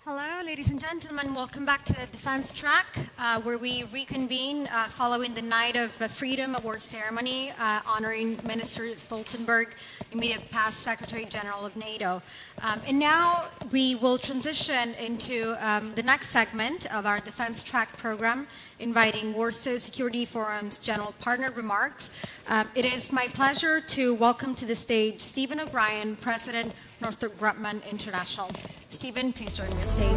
Hello, ladies and gentlemen. Welcome back to the Defense Track, where we reconvene following the Night of Freedom Award ceremony honoring Minister Stoltenberg, immediate past Secretary General of NATO. And now we will transition into the next segment of our Defense Track program, inviting Warsaw Security Forum's General Partner remarks. It is my pleasure to welcome to the stage Stephen O'Brien, President, Northrop Grumman International. Stephen, please join me on stage.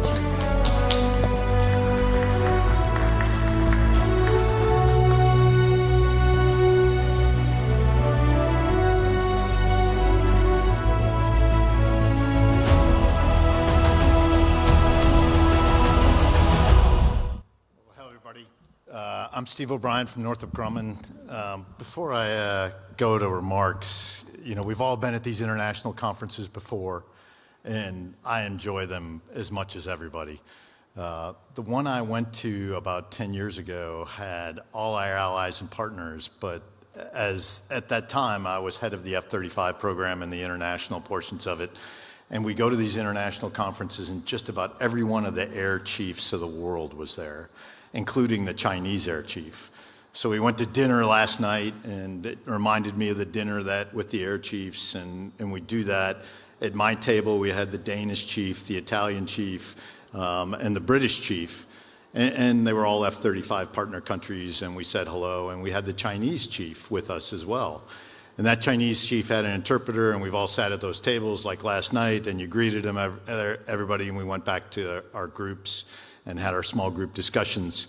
Hello, everybody. I'm Steve O'Brien from Northrop Grumman. Before I go to remarks, we've all been at these international conferences before, and I enjoy them as much as everybody. The one I went to about 10 years ago had all our allies and partners, but at that time I was head of the F-35 program and the international portions of it, and we go to these international conferences and just about every one of the air chiefs of the world was there, including the Chinese air chief. So we went to dinner last night, and it reminded me of the dinner with the air chiefs, and we do that. At my table, we had the Danish chief, the Italian chief, and the British chief, and they were all F-35 partner countries, and we said hello, and we had the Chinese chief with us as well. And that Chinese chief had an interpreter, and we've all sat at those tables like last night, and you greeted him, everybody, and we went back to our groups and had our small group discussions.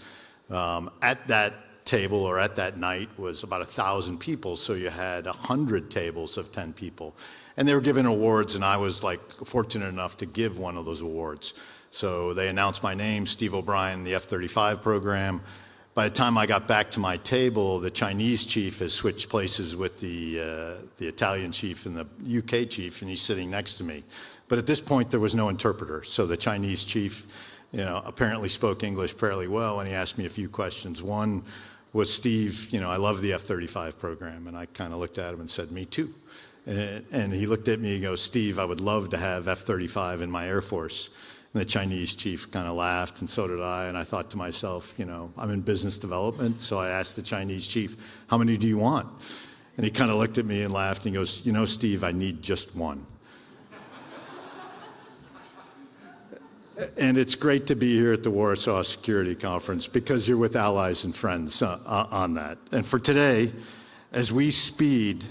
At that table or at that night was about 1,000 people, so you had 100 tables of 10 people. And they were giving awards, and I was fortunate enough to give one of those awards. So they announced my name, Steve O'Brien, the F-35 program. By the time I got back to my table, the Chinese chief has switched places with the Italian chief and the UK chief, and he's sitting next to me. But at this point, there was no interpreter, so the Chinese chief apparently spoke English fairly well, and he asked me a few questions. One was, Steve, I love the F-35 program, and I kind of looked at him and said, me too. And he looked at me and goes, Steve, I would love to have F-35 in my Air Force. And the Chinese chief kind of laughed, and so did I, and I thought to myself, I'm in business development, so I asked the Chinese chief, how many do you want? And he kind of looked at me and laughed, and he goes, Steve, I need just one. And it's great to be here at the Warsaw Security Conference because you're with allies and friends on that. And for today, as we speed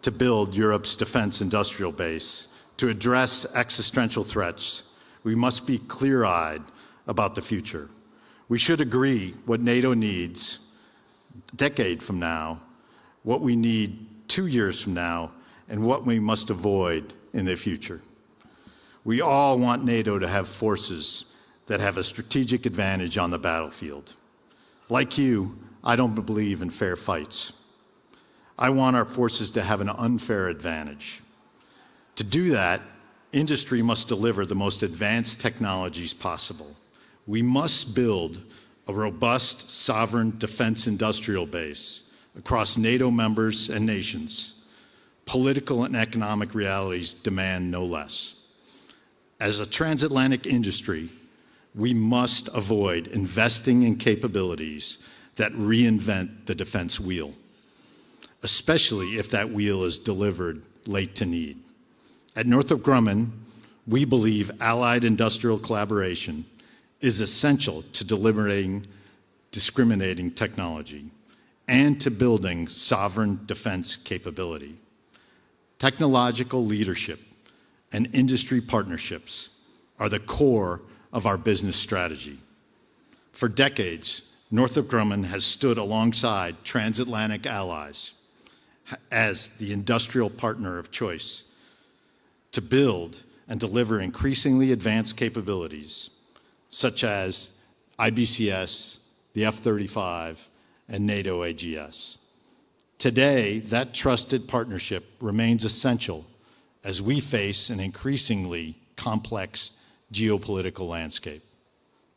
to build Europe's defense industrial base to address existential threats, we must be clear-eyed about the future. We should agree what NATO needs a decade from now, what we need 2 years from now, and what we must avoid in the future. We all want NATO to have forces that have a strategic advantage on the battlefield. Like you, I don't believe in fair fights. I want our forces to have an unfair advantage. To do that, industry must deliver the most advanced technologies possible. We must build a robust, sovereign defense industrial base across NATO members and nations. Political and economic realities demand no less. As a transatlantic industry, we must avoid investing in capabilities that reinvent the defense wheel, especially if that wheel is delivered late to need. At Northrop Grumman, we believe allied industrial collaboration is essential to delivering discriminating technology and to building sovereign defense capability. Technological leadership and industry partnerships are the core of our business strategy. For decades, Northrop Grumman has stood alongside transatlantic allies as the industrial partner of choice to build and deliver increasingly advanced capabilities, such as IBCS, the F-35, and NATO AGS. Today, that trusted partnership remains essential as we face an increasingly complex geopolitical landscape.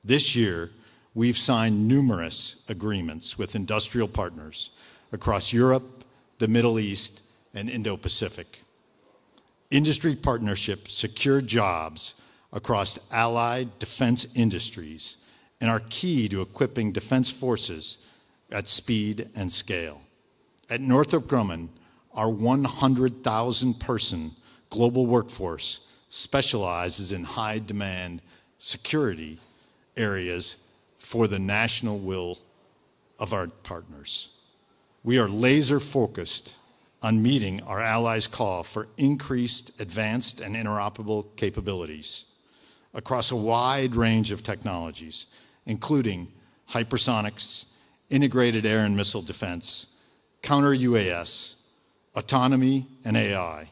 This year, we've signed numerous agreements with industrial partners across Europe, the Middle East, and Indo-Pacific. Industry partnerships secure jobs across allied defense industries and are key to equipping defense forces at speed and scale. At Northrop Grumman, our 100,000-person global workforce specializes in high-demand security areas for the national will of our partners. We are laser-focused on meeting our allies' call for increased advanced and interoperable capabilities across a wide range of technologies, including hypersonics, integrated air and missile defense, counter-UAS, autonomy and AI,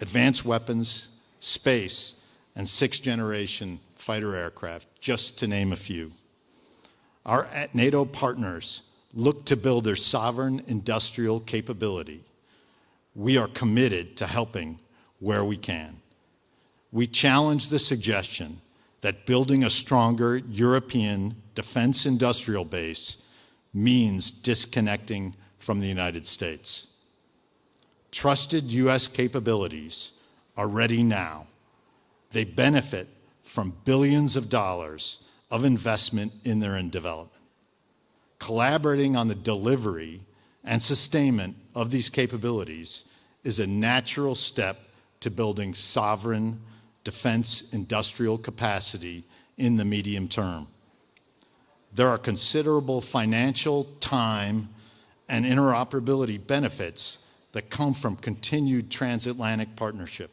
advanced weapons, space, and sixth-generation fighter aircraft, just to name a few. Our NATO partners look to build their sovereign industrial capability. We are committed to helping where we can. We challenge the suggestion that building a stronger European defense industrial base means disconnecting from the United States. Trusted U.S. capabilities are ready now. They benefit from billions of dollars of investment in their development. Collaborating on the delivery and sustainment of these capabilities is a natural step to building sovereign defense industrial capacity in the medium term. There are considerable financial, time, and interoperability benefits that come from continued transatlantic partnership.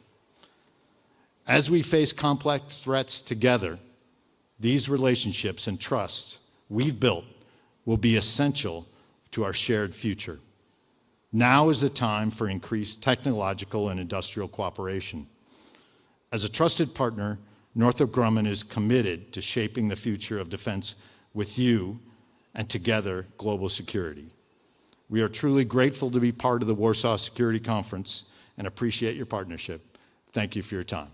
As we face complex threats together, these relationships and trusts we've built will be essential to our shared future. Now is the time for increased technological and industrial cooperation. As a trusted partner, Northrop Grumman is committed to shaping the future of defense with you and together global security. We are truly grateful to be part of the Warsaw Security Conference and appreciate your partnership. Thank you for your time.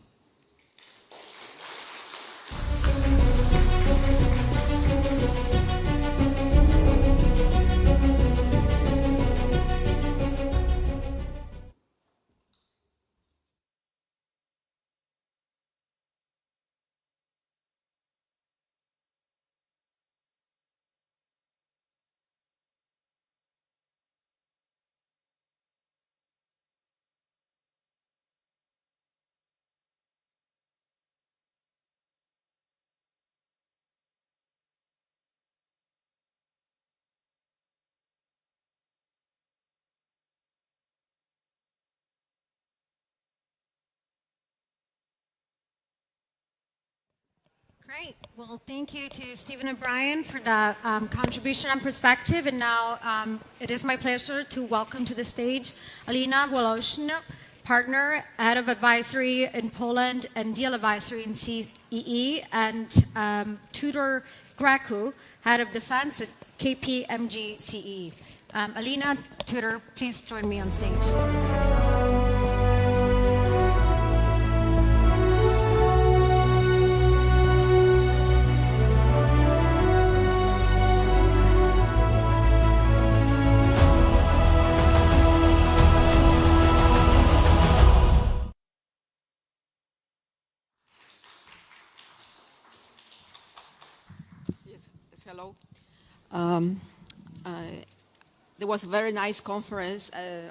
Great. Well, thank you to Stephen and Brian for that contribution and perspective. And now it is my pleasure to welcome to the stage Alina Woloshina, Partner, Head of Advisory in Poland and Deal Advisory in CEE, and Tudor Gracu, Head of Defense at KPMG CEE. Alina, Tudor, please join me on stage. Hello. There was a very nice conference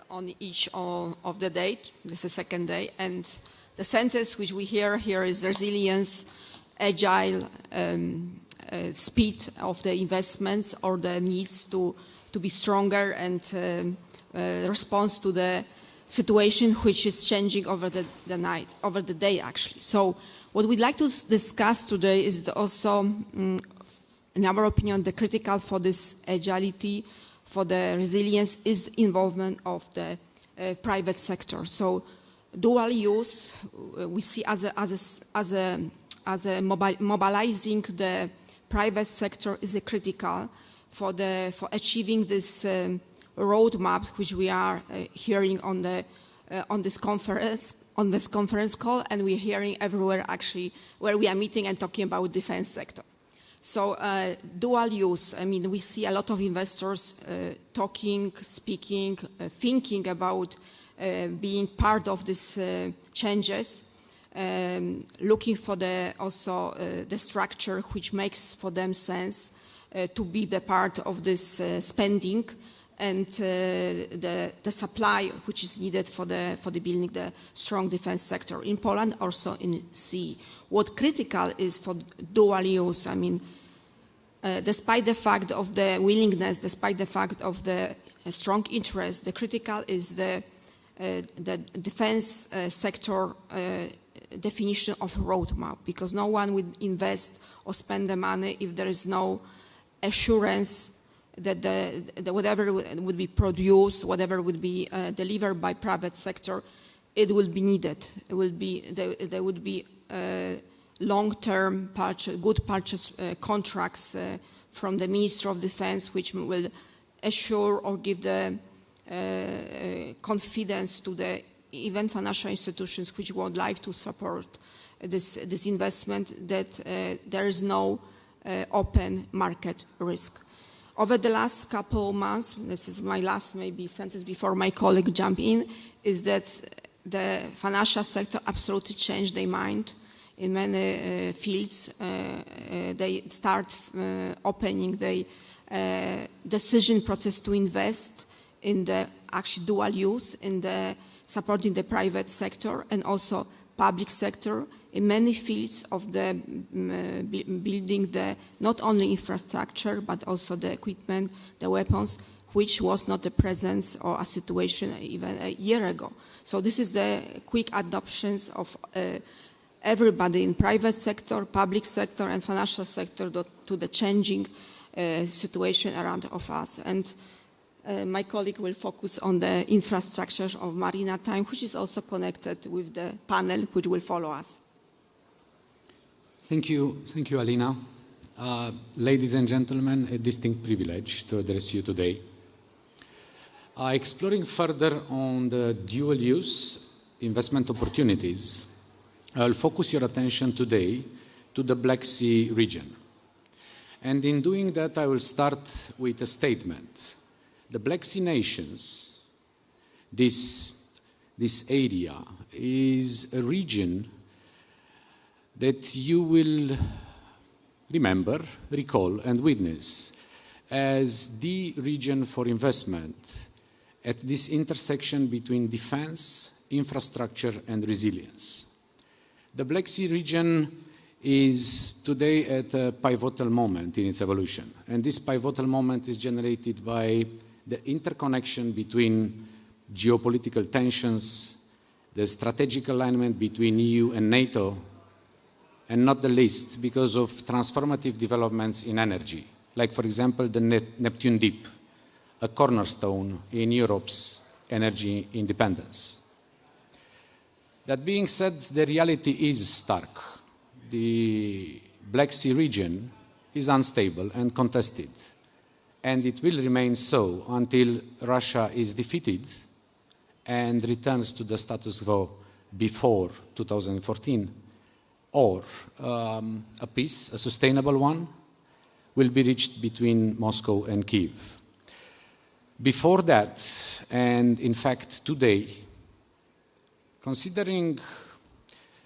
on each of the day. This is the second day. And the sentence which we hear here is resilience, agile, speed of the investments or the needs to be stronger and response to the situation which is changing over the night, over the day actually. So what we'd like to discuss today is also in our opinion, the critical for this agility, for the resilience, is the involvement of the private sector. So, dual use we see as mobilizing the private sector is a critical for achieving this roadmap which we are hearing on this conference call, and we're hearing everywhere actually where we are meeting and talking about defense sector. So dual use, I mean, we see a lot of investors talking, speaking, thinking about being part of these changes. looking for the structure which makes for them sense to be the part of this spending and the supply which is needed for the building the strong defense sector in Poland, also in sea. What critical is for dual use. I mean, despite the fact of the willingness, despite the fact of the strong interest, the critical is the defense sector definition of roadmap, because no one would invest or spend the money if there is no assurance that the whatever would be produced, whatever would be delivered by private sector, it will be needed. It will be there would be long-term good purchase contracts from the Minister of Defense, which will assure or give the confidence to the even financial institutions which would like to support this investment, that there is no open market risk. Over the last couple of months, this is my last maybe sentence before my colleague jump in, is that the financial sector absolutely changed their mind in many fields. They start opening the decision process to invest in the actual dual use, in the supporting the private sector and also public sector in many fields of the building the not only infrastructure but also the equipment, the weapons, which was not the presence or a situation even a year ago. So this is the quick adoptions of everybody in private sector, public sector and financial sector to the changing situation around of us. And my colleague will focus on the infrastructure of Maritime, which is also connected with the panel which will follow us. Thank you, Alina. Ladies and gentlemen, a distinct privilege to address you today. Exploring further on the dual-use investment opportunities, I'll focus your attention today to the Black Sea region. And in doing that, I will start with a statement. The Black Sea nations, this area, is a region that you will remember, recall, and witness as the region for investment at this intersection between defense, infrastructure, and resilience. The Black Sea region is today at a pivotal moment in its evolution, and this pivotal moment is generated by the interconnection between geopolitical tensions, the strategic alignment between EU and NATO, and not the least because of transformative developments in energy, like, for example, the Neptune Deep, a cornerstone in Europe's energy independence. That being said, the reality is stark. The Black Sea region is unstable and contested, and it will remain so until Russia is defeated and returns to the status quo before 2014, or a peace, a sustainable one, will be reached between Moscow and Kyiv. Before that, and in fact today, considering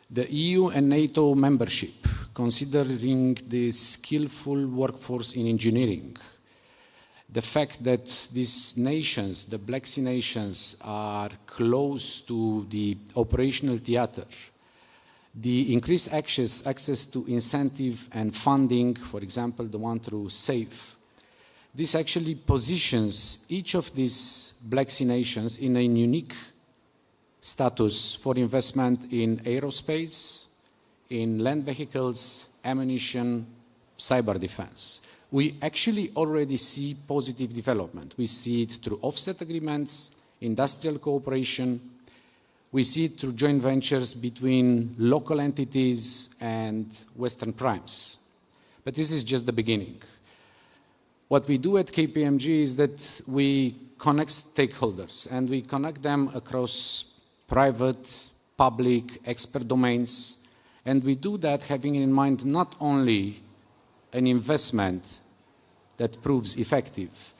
the EU and NATO membership, considering the skillful workforce in engineering, the fact that these nations, the Black Sea nations, are close to the operational theater, the increased access to incentive and funding, for example, the one through SAFE, this actually positions each of these Black Sea nations in a unique status for investment in aerospace, in land vehicles, ammunition, cyber defense. We actually already see positive development. We see it through offset agreements, industrial cooperation. We see it through joint ventures between local entities and Western primes. But this is just the beginning. What we do at KPMG is that we connect stakeholders, and we connect them across private, public, expert domains, and we do that having in mind not only an investment that proves effective,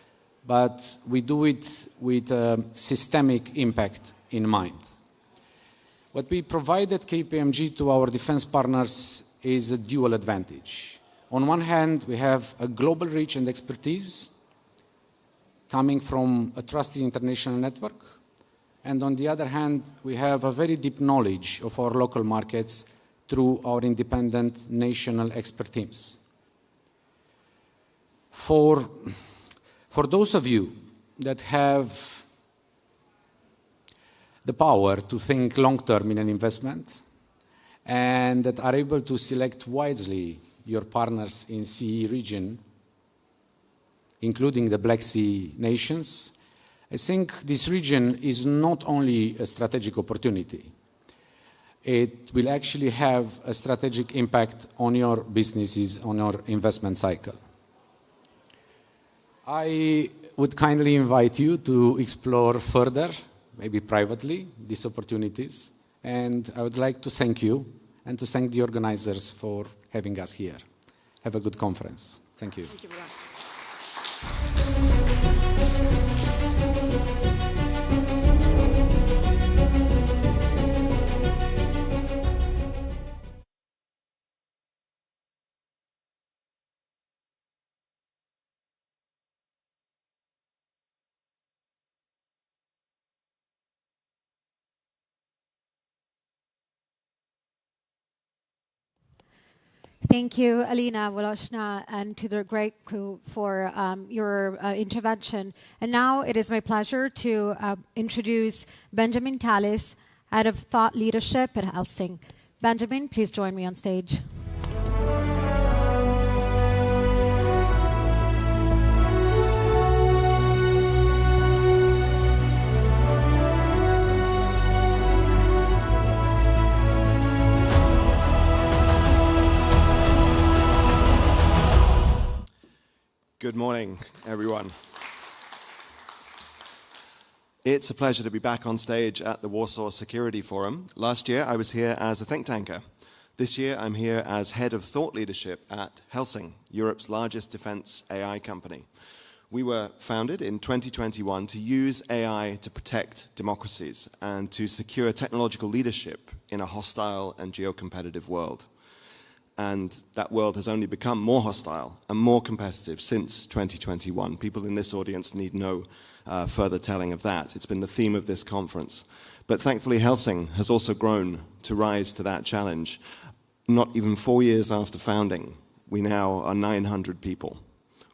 but we do it with a systemic impact in mind. What we provide at KPMG to our defense partners is a dual advantage. On one hand, we have a global reach and expertise coming from a trusted international network. And on the other hand, we have a very deep knowledge of our local markets through our independent national expert teams. For those of you that have the power to think long-term in an investment and that are able to select wisely your partners in CE region, including the Black Sea nations, I think this region is not only a strategic opportunity, it will actually have a strategic impact on your businesses, on your investment cycle. I would kindly invite you to explore further, maybe privately, these opportunities. And I would like to thank you and to thank the organizers for having us here. Have a good conference. Thank you. Thank you for that. Thank you, Alina Woloshna, and to the great crew for your intervention. And now it is my pleasure to introduce Benjamin Tallis, Head of Thought Leadership at Helsing. Benjamin, please join me on stage. Good morning, everyone. It's a pleasure to be back on stage at the Warsaw Security Forum. Last year, I was here as a think tanker. This year, I'm here as head of thought leadership at Helsing, Europe's largest defense AI company. We were founded in 2021 to use AI to protect democracies and to secure technological leadership in a hostile and geocompetitive world. And that world has only become more hostile and more competitive since 2021. People in this audience need no further telling of that. It's been the theme of this conference. But thankfully, Helsing has also grown to rise to that challenge. Not even 4 years after founding, we now are 900 people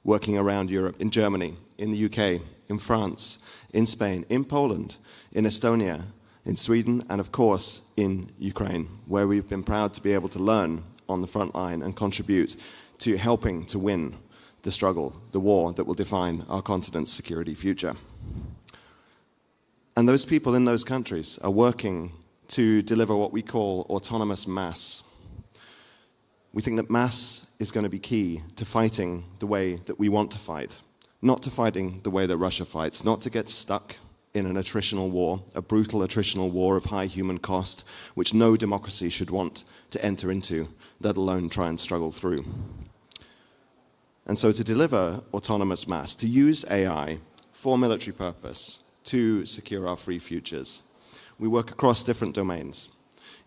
working around Europe, in Germany, in the UK, in France, in Spain, in Poland, in Estonia, in Sweden, and of course, in Ukraine, where we've been proud to be able to learn on the front line and contribute to helping to win the struggle, the war that will define our continent's security future. And those people in those countries are working to deliver what we call autonomous mass. We think that mass is going to be key to fighting the way that we want to fight, not to fighting the way that Russia fights, not to get stuck in an attritional war, a brutal attritional war of high human cost, which no democracy should want to enter into, let alone try and struggle through. And so to deliver autonomous mass, to use AI for military purpose, to secure our free futures, we work across different domains.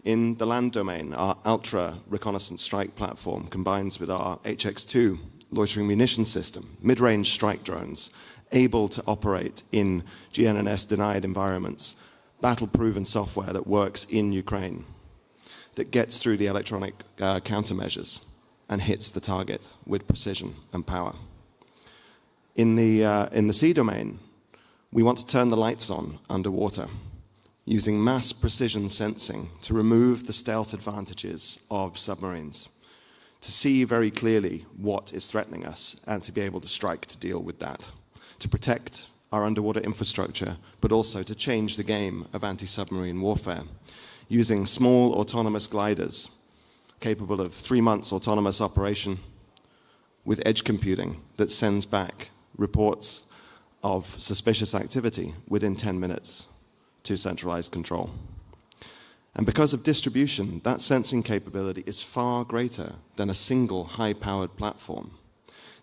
In the land domain, our Ultra Reconnaissance Strike platform combines with our HX-2 loitering munition system, mid-range strike drones, able to operate in GNSS-denied environments, battle-proven software that works in Ukraine, that gets through the electronic countermeasures and hits the target with precision and power. In the sea domain, we want to turn the lights on underwater, using mass precision sensing to remove the stealth advantages of submarines, to see very clearly what is threatening us and to be able to strike to deal with that, to protect our underwater infrastructure, but also to change the game of anti-submarine warfare, using small autonomous gliders capable of 3 months autonomous operation with edge computing that sends back reports of suspicious activity within 10 minutes to centralized control. And because of distribution, that sensing capability is far greater than a single high-powered platform.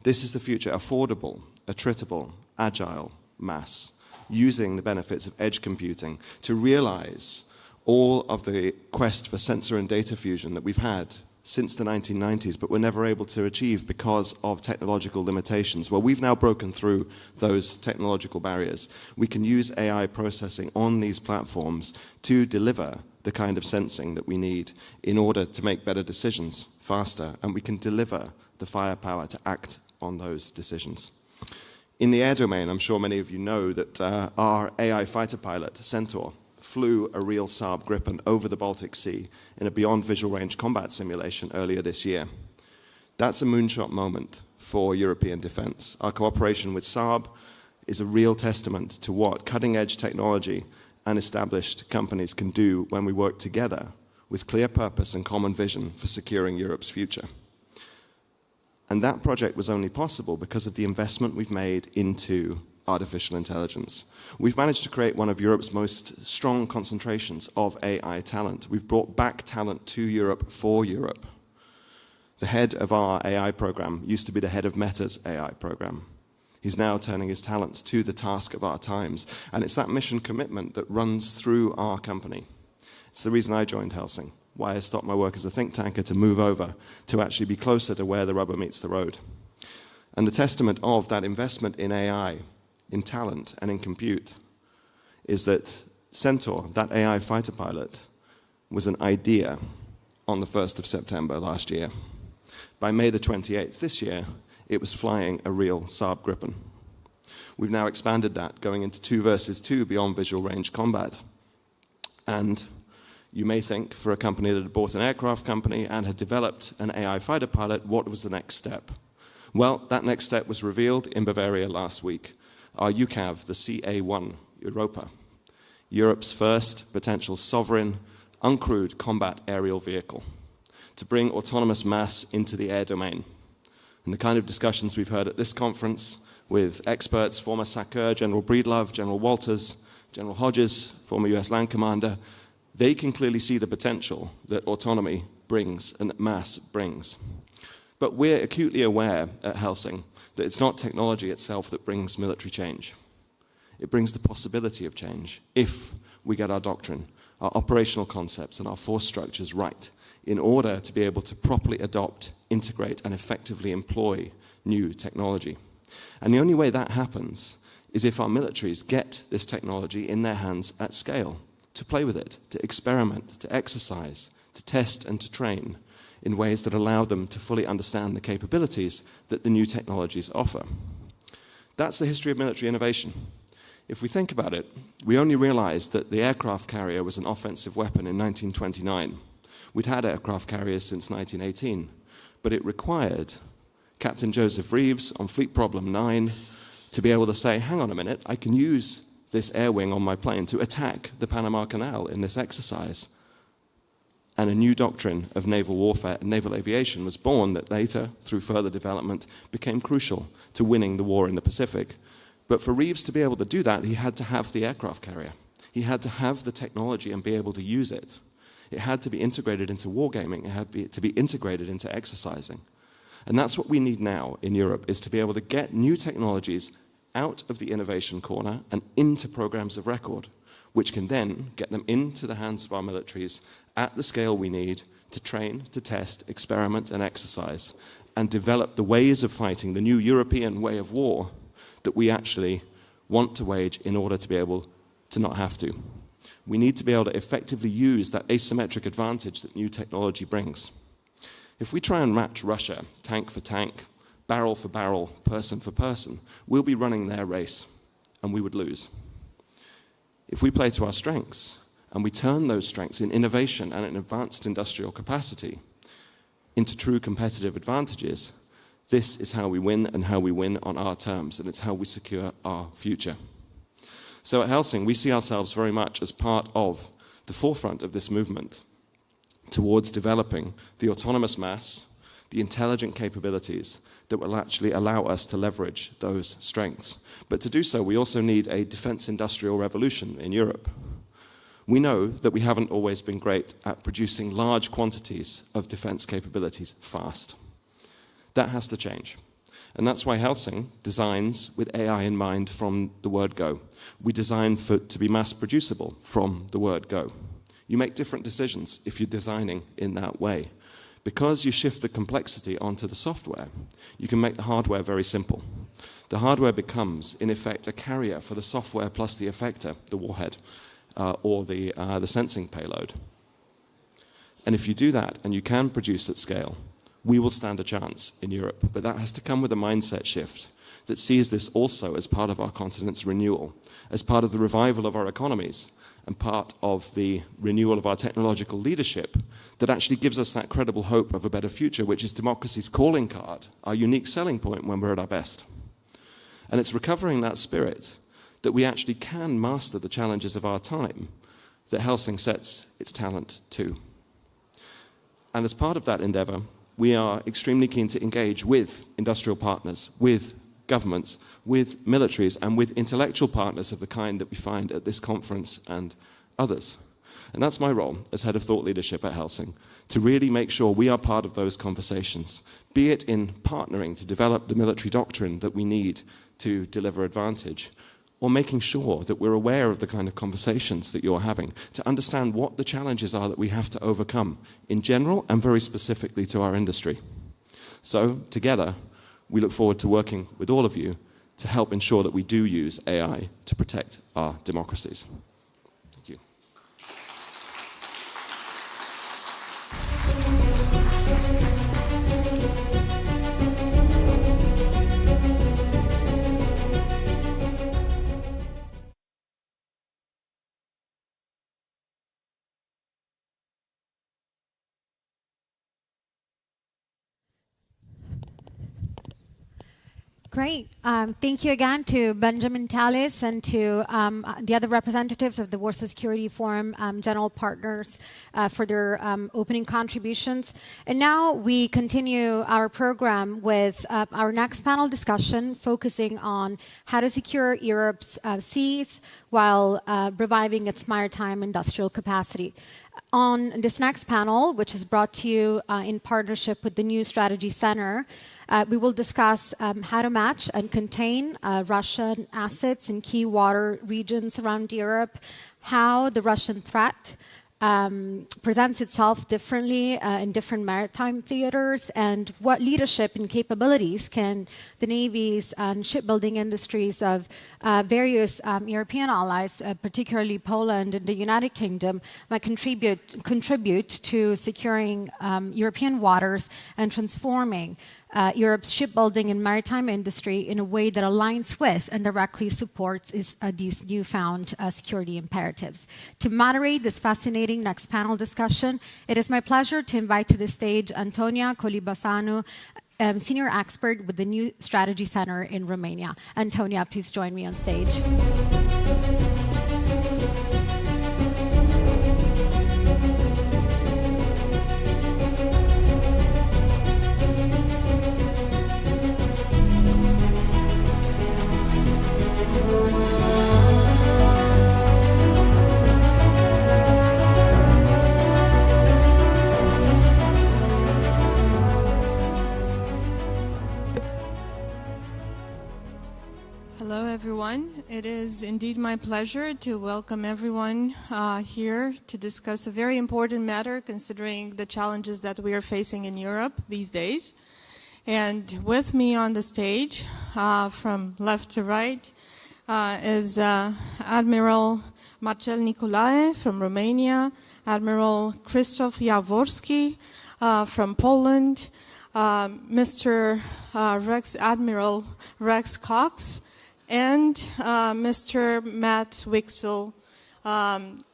This is the future: affordable, attritable, agile mass, using the benefits of edge computing to realize all of the quest for sensor and data fusion that we've had since the 1990s, but were never able to achieve because of technological limitations. Well, we've now broken through those technological barriers. We can use AI processing on these platforms to deliver the kind of sensing that we need in order to make better decisions faster, and we can deliver the firepower to act on those decisions. In the air domain, I'm sure many of you know that our AI fighter pilot, Centaur, flew a real Saab Gripen over the Baltic Sea in a beyond visual range combat simulation earlier this year. That's a moonshot moment for European defense. Our cooperation with Saab is a real testament to what cutting-edge technology and established companies can do when we work together with clear purpose and common vision for securing Europe's future. And that project was only possible because of the investment we've made into artificial intelligence. We've managed to create one of Europe's most strong concentrations of AI talent. We've brought back talent to Europe for Europe. The head of our AI program used to be the head of Meta's AI program. He's now turning his talents to the task of our times. And it's that mission commitment that runs through our company. It's the reason I joined Helsing, why I stopped my work as a think tanker to move over to actually be closer to where the rubber meets the road. And the testament of that investment in AI, in talent and in compute, is that Centaur, that AI fighter pilot, was an idea on the 1st of September last year. By May the 28th this year, it was flying a real Saab Gripen. We've now expanded that, going into 2 versus 2 beyond visual range combat. And you may think, for a company that had bought an aircraft company and had developed an AI fighter pilot, what was the next step? Well, that next step was revealed in Bavaria last week. Our UCAV, the CA-1 Europa, Europe's first potential sovereign, uncrewed combat aerial vehicle, to bring autonomous mass into the air domain. And the kind of discussions we've heard at this conference with experts, former SACEUR, General Breedlove, General Walters, General Hodges, former US Land Commander, they can clearly see the potential that autonomy brings and that mass brings. But we're acutely aware at Helsing that it's not technology itself that brings military change. It brings the possibility of change if we get our doctrine, our operational concepts, and our force structures right in order to be able to properly adopt, integrate, and effectively employ new technology. And the only way that happens is if our militaries get this technology in their hands at scale, to play with it, to experiment, to exercise, to test, and to train in ways that allow them to fully understand the capabilities that the new technologies offer. That's the history of military innovation. If we think about it, we only realized that the aircraft carrier was an offensive weapon in 1929. We'd had aircraft carriers since 1918, but it required Captain Joseph Reeves on Fleet Problem 9 to be able to say, hang on a minute, I can use this air wing on my plane to attack the Panama Canal in this exercise. And a new doctrine of naval warfare and naval aviation was born that later, through further development, became crucial to winning the war in the Pacific. But for Reeves to be able to do that, he had to have the aircraft carrier. He had to have the technology and be able to use it. It had to be integrated into wargaming. It had to be integrated into exercising. And that's what we need now in Europe, is to be able to get new technologies out of the innovation corner and into programs of record, which can then get them into the hands of our militaries at the scale we need to train, to test, experiment, and exercise, and develop the ways of fighting, the new European way of war that we actually want to wage in order to be able to not have to. We need to be able to effectively use that asymmetric advantage that new technology brings. If we try and match Russia, tank for tank, barrel for barrel, person for person, we'll be running their race, and we would lose. If we play to our strengths, and we turn those strengths in innovation and in advanced industrial capacity into true competitive advantages, this is how we win and how we win on our terms, and it's how we secure our future. So at Helsing, we see ourselves very much as part of the forefront of this movement towards developing the autonomous mass, the intelligent capabilities that will actually allow us to leverage those strengths. But to do so, we also need a defense industrial revolution in Europe. We know that we haven't always been great at producing large quantities of defense capabilities fast. That has to change. And that's why Helsing designs with AI in mind from the word go. We design for it to be mass producible from the word go. You make different decisions if you're designing in that way. Because you shift the complexity onto the software, you can make the hardware very simple. The hardware becomes, in effect, a carrier for the software plus the effector, the warhead, or the sensing payload. And if you do that, and you can produce at scale, we will stand a chance in Europe. But that has to come with a mindset shift that sees this also as part of our continent's renewal, as part of the revival of our economies, and part of the renewal of our technological leadership that actually gives us that credible hope of a better future, which is democracy's calling card, our unique selling point when we're at our best. And it's recovering that spirit that we actually can master the challenges of our time that Helsing sets its talent to. And as part of that endeavor, we are extremely keen to engage with industrial partners, with governments, with militaries, and with intellectual partners of the kind that we find at this conference and others. And that's my role as head of thought leadership at Helsing, to really make sure we are part of those conversations, be it in partnering to develop the military doctrine that we need to deliver advantage, or making sure that we're aware of the kind of conversations that you're having, to understand what the challenges are that we have to overcome in general and very specifically to our industry. So, together, we look forward to working with all of you to help ensure that we do use AI to protect our democracies. Thank you. Great. Thank you again to Benjamin Tallis and to the other representatives of the Warsaw Security Forum general partners for their opening contributions. And now we continue our program with our next panel discussion focusing on how to secure Europe's seas while reviving its maritime industrial capacity. On this next panel, which is brought to you in partnership with the New Strategy Center, we will discuss how to match and contain Russian assets in key water regions around Europe, how the Russian threat presents itself differently in different maritime theaters, and what leadership and capabilities can the navies and shipbuilding industries of various European allies, particularly Poland and the United Kingdom, might contribute to securing European waters and transforming Europe's shipbuilding and maritime industry in a way that aligns with and directly supports these newfound security imperatives. To moderate this fascinating next panel discussion, it is my pleasure to invite to the stage Antonia Colibasanu, senior expert with the New Strategy Center in Romania. Antonia, please join me on stage. Hello, everyone. It is indeed my pleasure to welcome everyone here to discuss a very important matter considering the challenges that we are facing in Europe these days. And with me on the stage, from left to right, is Admiral Marcel Neculae from Romania, Admiral Krzysztof Jaworski from Poland, Mr. Admiral Rex Cox, and Mr. Matt Wicksell,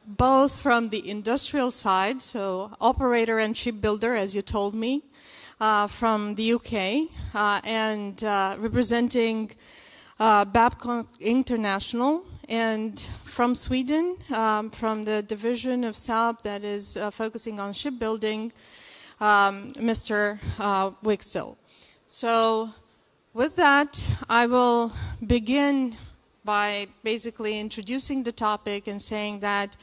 both from the industrial side, so operator and shipbuilder, as you told me, from the UK, and representing Babcock International, and from Sweden, from the division of Saab that is focusing on shipbuilding, Mr. Wicksell. So, with that, I will begin by basically introducing the topic and saying that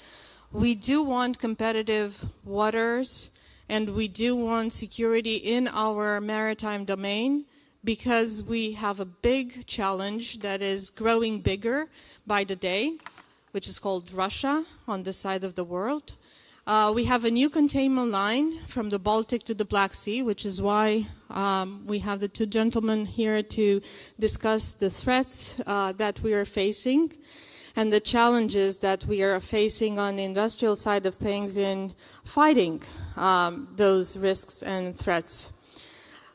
we do want competitive waters and we do want security in our maritime domain because we have a big challenge that is growing bigger by the day, which is called Russia on this side of the world. We have a new containment line from the Baltic to the Black Sea, which is why we have the two gentlemen here to discuss the threats that we are facing and the challenges that we are facing on the industrial side of things in fighting those risks and threats.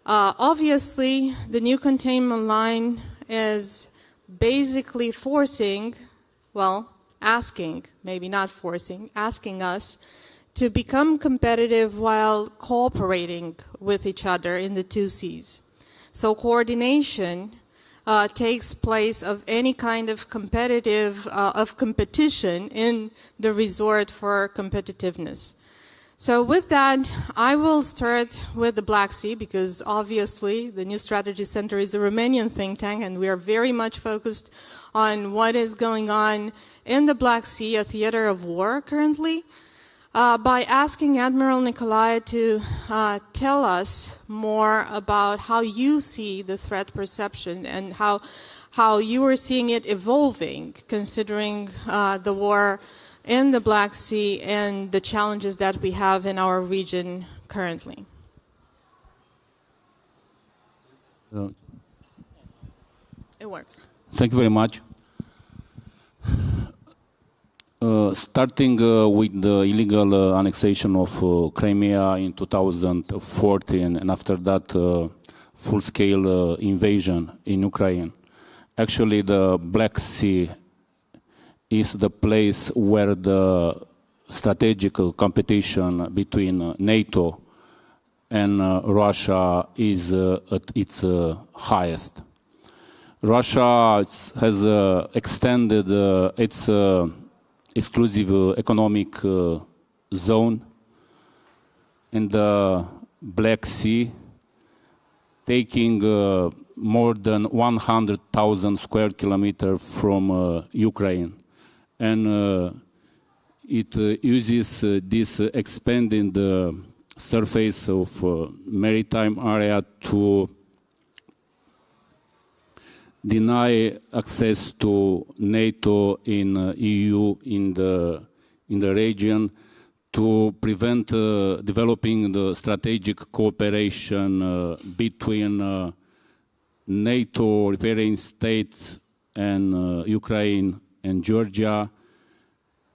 Obviously, the new containment line is basically forcing, well, asking, maybe not forcing, asking us to become competitive while cooperating with each other in the two seas. So coordination takes place of any kind of competition in the resort for competitiveness. So with that, I will start with the Black Sea because obviously the New Strategy Center is a Romanian think tank and we are very much focused on what is going on in the Black Sea, a theater of war currently, by asking Admiral Neculae to tell us more about how you see the threat perception and how you are seeing it evolving, considering the war in the Black Sea and the challenges that we have in our region currently. It works. Thank you very much. Starting with the illegal annexation of Crimea in 2014 and after that full-scale invasion in Ukraine. Actually, the Black Sea is the place where the strategic competition between NATO and Russia is at its highest. Russia has extended its exclusive economic zone in the Black Sea, taking more than 100,000 square kilometers from Ukraine. And it uses this expanding the surface of maritime area to deny access to NATO in EU in the region, to prevent developing the strategic cooperation between NATO riparian states and Ukraine and Georgia,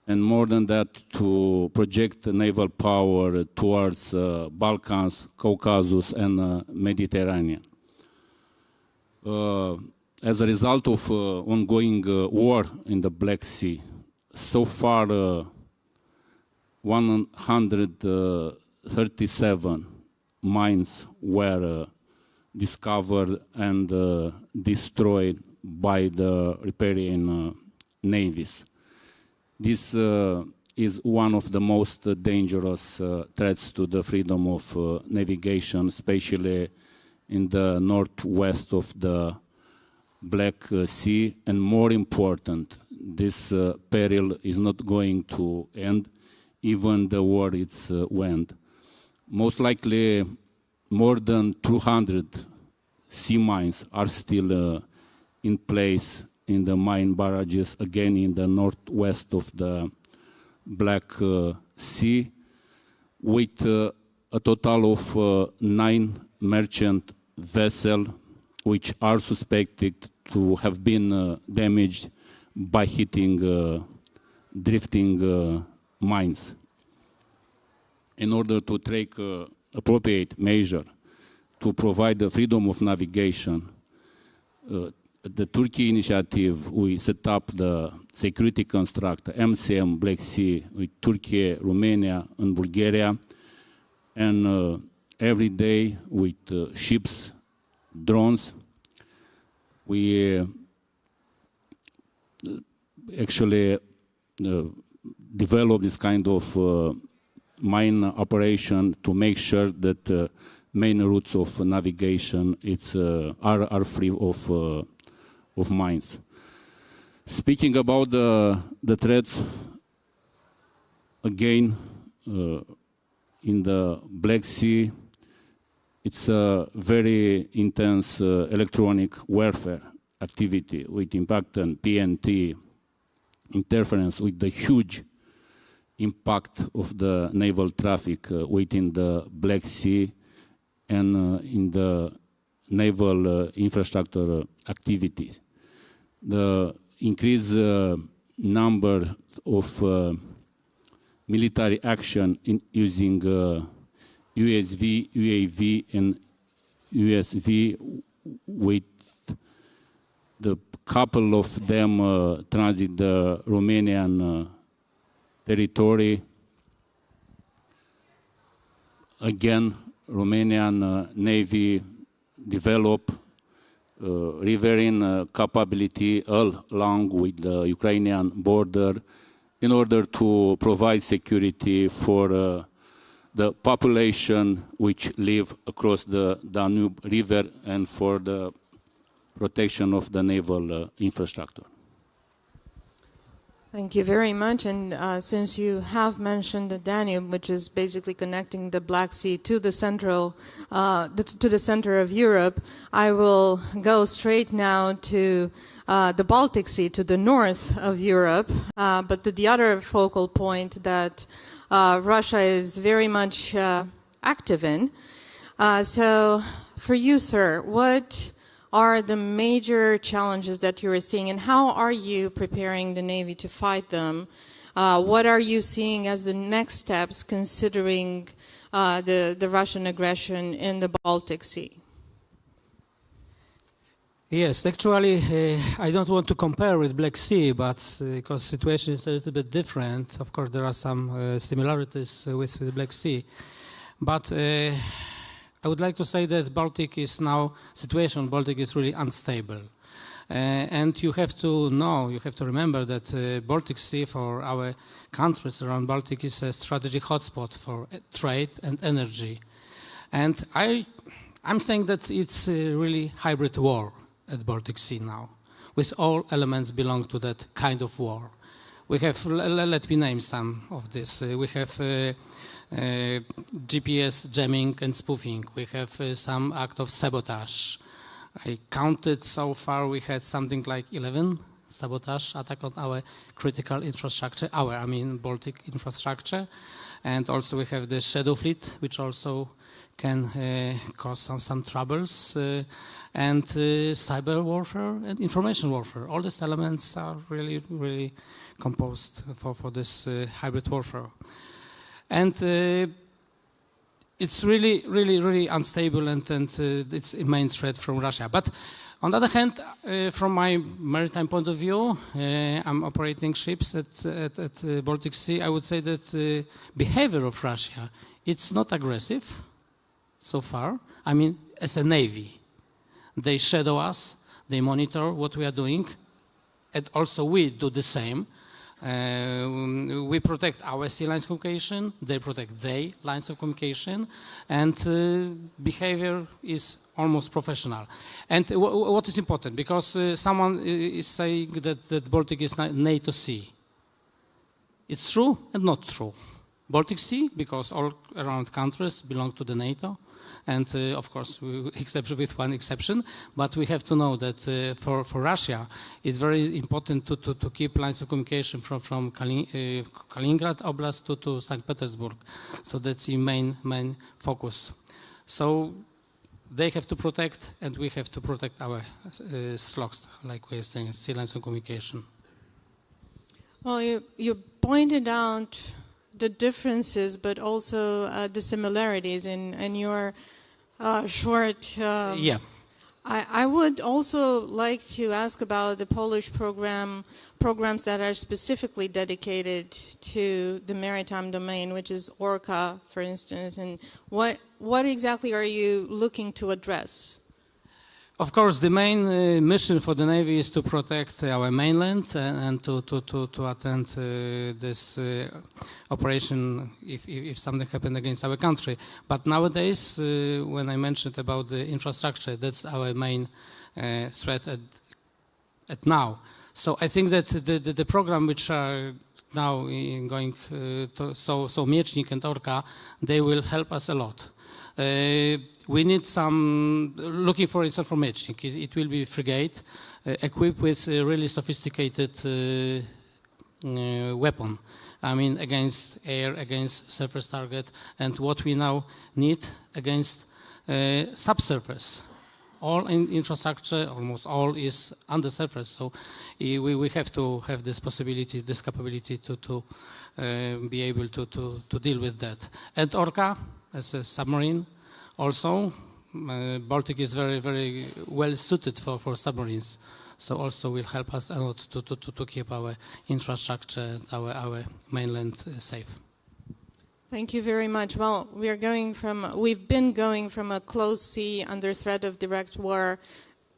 and more than that, to project naval power towards Balkans, Caucasus, and Mediterranean. As a result of ongoing war in the Black Sea, so far 137 mines were discovered and destroyed by the riparian navies. This is one of the most dangerous threats to the freedom of navigation, especially in the northwest of the Black Sea, and more important, this peril is not going to end, even the war it's went. Most likely, more than 200 sea mines are still in place in the mine barrages, again in the northwest of the Black Sea, with a total of 9 merchant vessels which are suspected to have been damaged by hitting drifting mines. In order to take appropriate measure to provide the freedom of navigation, the Turkey initiative, we set up the security construct, MCM Black Sea, with Turkey, Romania, and Bulgaria, and every day with ships, drones, we actually develop this kind of mine operation to make sure that main routes of navigation are free of mines. Speaking about the threats, again, in the Black Sea, it's a very intense electronic warfare activity with impact on PNT, interference with the huge impact of the naval traffic within the Black Sea and in the naval infrastructure activities. The increased number of military action in using USV, UAV, and USV, with the couple of them transit the Romanian territory. Again, Romanian Navy develop riverine capability along with the Ukrainian border in order to provide security for the population which live across the Danube River and for the protection of the naval infrastructure. Thank you very much. And since you have mentioned the Danube, which is basically connecting the Black Sea to the central, to the center of Europe, I will go straight now to the Baltic Sea, to the north of Europe, but to the other focal point that Russia is very much active in. So, for you, sir, what are the major challenges that you are seeing, and how are you preparing the Navy to fight them? What are you seeing as the next steps, considering the Russian aggression in the Baltic Sea? Yes, actually, I don't want to compare with Black Sea, but because the situation is a little bit different. Of course, there are some similarities with the Black Sea, but I would like to say that Baltic is now, situation Baltic is really unstable. And you have to know, you have to remember that Baltic Sea for our countries around Baltic is a strategic hotspot for trade and energy. And I'm saying that it's a really hybrid war at Baltic Sea now, with all elements belong to that kind of war. We have, let me name some of this. We have GPS jamming and spoofing. We have some act of sabotage. I counted so far, we had something like 11 sabotage attack on our critical infrastructure, Baltic infrastructure. And also we have the shadow fleet, which also can cause some troubles. And cyber warfare and information warfare. All these elements are really, really composed for this hybrid warfare. And it's really, really, really unstable, and it's a main threat from Russia. But on the other hand, from my maritime point of view, I'm operating ships at Baltic Sea. I would say that the behavior of Russia, it's not aggressive so far. I mean, as a navy, they shadow us, they monitor what we are doing, and also we do the same. We protect our sea lines of communication, they protect their lines of communication, and behavior is almost professional. And what is important, because someone is saying that Baltic is NATO Sea. It's true and not true. Baltic Sea, because all around countries belong to the NATO, and of course, except with one exception, but we have to know that for Russia, it's very important to keep lines of communication from Kaliningrad Oblast to St. Petersburg. So that's the main focus. So they have to protect, and we have to protect our slots, like we're saying, sea lines of communication. Well, you pointed out the differences, but also the similarities in your short. Yeah. I would also like to ask about the Polish programs that are specifically dedicated to the maritime domain, which is ORCA, for instance, and what exactly are you looking to address? Of course, the main mission for the Navy is to protect our mainland and to attend this operation if something happened against our country. But nowadays, when I mentioned about the infrastructure, that's our main threat at now. So I think that the program which are now going so Miecznik and Orca, they will help us a lot. We need some, looking for instance for Miecznik, it will be frigate equipped with a really sophisticated weapon. I mean, against air, against surface target, and what we now need against subsurface. All in infrastructure, almost all, is on the surface. So we have to have this possibility, this capability to be able to deal with that. And Orca, as a submarine, also, Baltic is very, very well suited for submarines. So also will help us a lot to keep our infrastructure, our mainland safe. Thank you very much. Well, we've been going from a closed sea under threat of direct war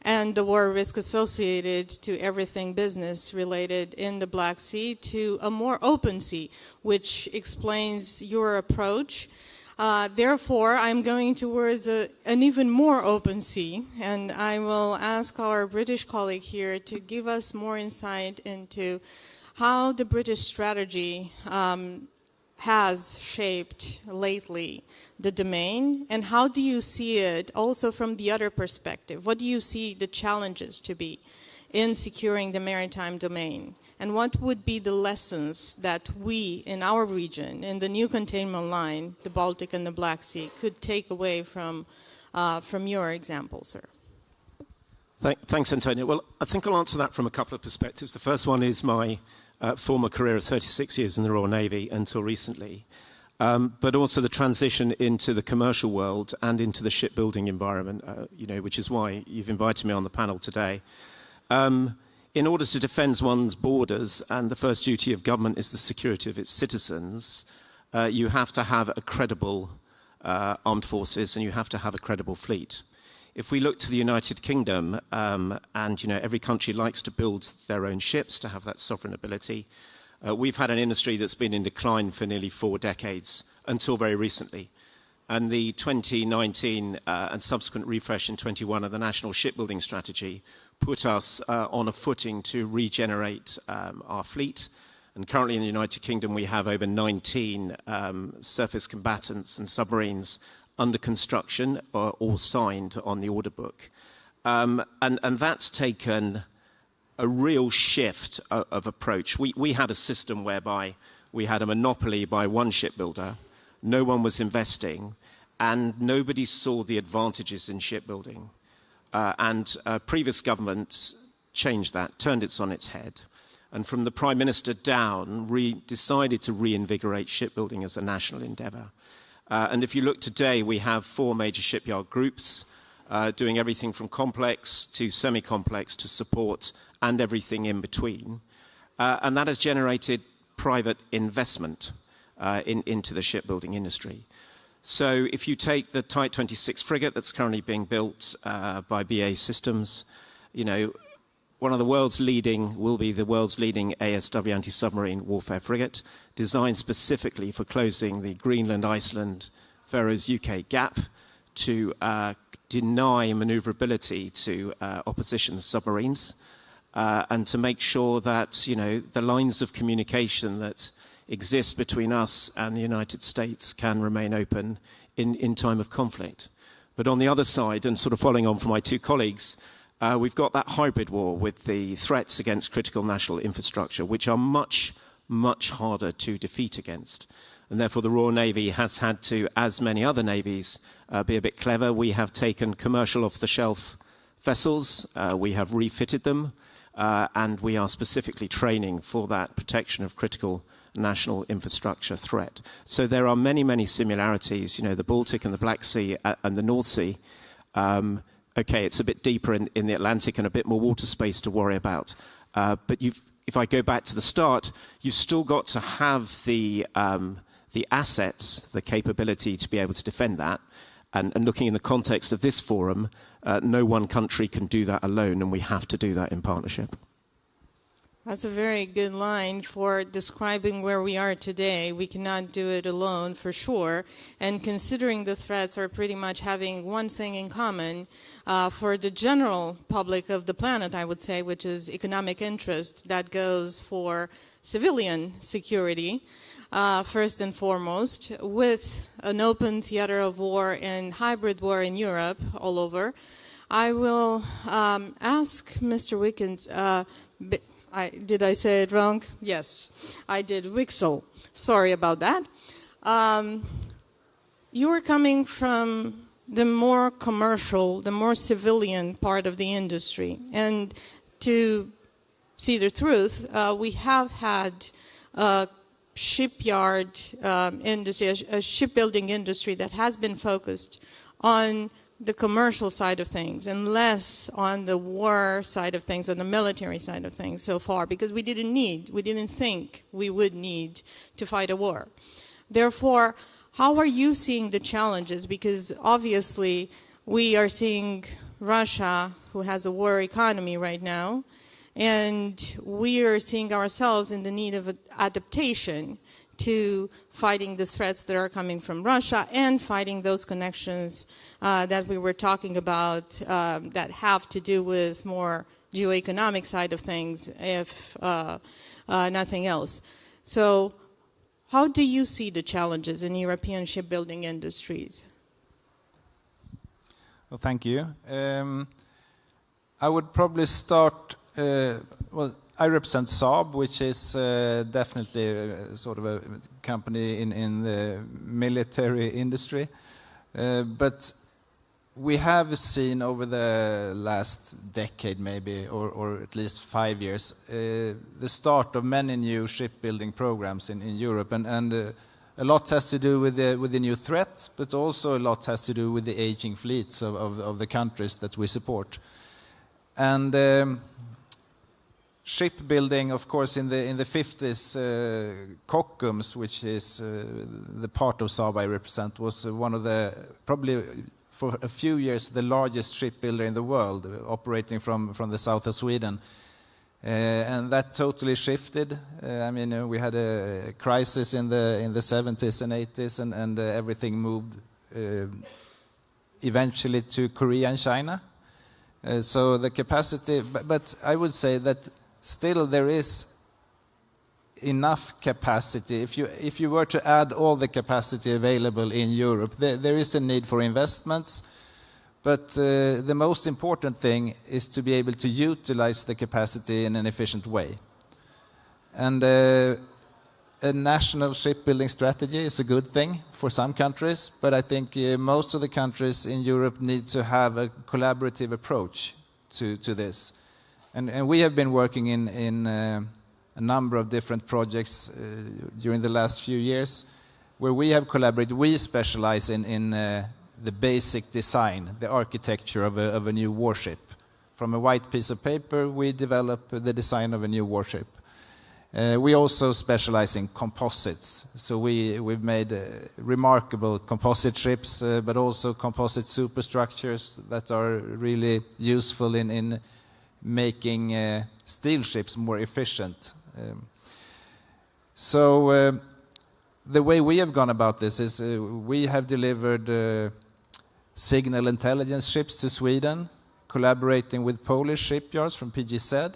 and the war risk associated to everything business related in the Black Sea to a more open sea, which explains your approach. Therefore, I'm going towards an even more open sea, and I will ask our British colleague here to give us more insight into how the British strategy has shaped lately the domain, and how do you see it also from the other perspective? What do you see the challenges to be in securing the maritime domain? And what would be the lessons that we in our region, in the new containment line, the Baltic and the Black Sea, could take away from your example, sir? Thanks, Antonia. Well, I think I'll answer that from a couple of perspectives. The first one is my former career of 36 years in the Royal Navy until recently, but also the transition into the commercial world and into the shipbuilding environment, which is why you've invited me on the panel today. In order to defend one's borders, and the first duty of government is the security of its citizens, you have to have a credible armed forces and you have to have a credible fleet. If we look to the United Kingdom, and every country likes to build their own ships to have that sovereign ability, we've had an industry that's been in decline for nearly 4 decades until very recently. And the 2019 and subsequent refresh in 21 of the National Shipbuilding Strategy put us on a footing to regenerate our fleet. And currently in the United Kingdom, we have over 19 surface combatants and submarines under construction or signed on the order book. And that's taken a real shift of approach. We had a system whereby we had a monopoly by one shipbuilder, no one was investing, and nobody saw the advantages in shipbuilding. And previous government changed that, turned it on its head, and from the Prime Minister down, decided to reinvigorate shipbuilding as a national endeavour. And if you look today, we have 4 major shipyard groups doing everything from complex to semi-complex to support and everything in between. And that has generated private investment into the shipbuilding industry. So if you take the Type 26 frigate that's currently being built by BAE Systems, one of the world's leading, will be the world's leading ASW anti-submarine warfare frigate, designed specifically for closing the Greenland, Iceland, Faroes, UK gap to deny maneuverability to opposition submarines and to make sure that, the lines of communication that exist between us and the United States can remain open in time of conflict. But on the other side, and sort of following on from my 2 colleagues, we've got that hybrid war with the threats against critical national infrastructure, which are much, much harder to defeat against. And therefore, the Royal Navy has had to, as many other navies, be a bit clever. We have taken commercial off-the-shelf vessels, we have refitted them, and we are specifically training for that protection of critical national infrastructure threat. So there are many, many similarities, the Baltic and the Black Sea and the North Sea. Okay, it's a bit deeper in the Atlantic and a bit more water space to worry about. But if I go back to the start, you've still got to have the assets, the capability to be able to defend that. And looking in the context of this forum, no one country can do that alone, and we have to do that in partnership. That's a very good line for describing where we are today. We cannot do it alone, for sure. And considering the threats are pretty much having one thing in common for the general public of the planet, I would say, which is economic interest that goes for civilian security, first and foremost, with an open theater of war and hybrid war in Europe all over. I will ask Mr. Wickens, Did I say it wrong? Yes, I did. Wicksell. Sorry about that. You are coming from the more commercial, the more civilian part of the industry. And to see the truth, we have had a shipyard industry, a shipbuilding industry that has been focused on the commercial side of things and less on the war side of things, on the military side of things so far, because we didn't think we would need to fight a war. Therefore, how are you seeing the challenges? Because obviously we are seeing Russia, who has a war economy right now, and we are seeing ourselves in the need of adaptation to fighting the threats that are coming from Russia and fighting those connections that we were talking about that have to do with more geoeconomic side of things, if nothing else. So how do you see the challenges in European shipbuilding industries? Well, thank you. I would probably start, I represent Saab, which is definitely sort of a company in the military industry. But we have seen over the last decade maybe, or at least 5 years, the start of many new shipbuilding programs in Europe. And a lot has to do with the new threat, but also a lot has to do with the aging fleets of the countries that we support. And shipbuilding, of course, in the 50s, Kockums, which is the part of Saab I represent, was one of the, probably for a few years, the largest shipbuilder in the world, operating from the south of Sweden. And that totally shifted. I mean, we had a crisis in the 70s and 80s, and everything moved eventually to Korea and China. So the capacity, but I would say that still there is enough capacity. If you were to add all the capacity available in Europe, there is a need for investments. But the most important thing is to be able to utilize the capacity in an efficient way. And a national shipbuilding strategy is a good thing for some countries, but I think most of the countries in Europe need to have a collaborative approach to this. And we have been working in a number of different projects during the last few years where we have collaborated. We specialize in the basic design, the architecture of a new warship. From a white piece of paper, we develop the design of a new warship. We also specialize in composites. So we've made remarkable composite ships, but also composite superstructures that are really useful in making steel ships more efficient. So the way we have gone about this is we have delivered signal intelligence ships to Sweden, collaborating with Polish shipyards from PGZ.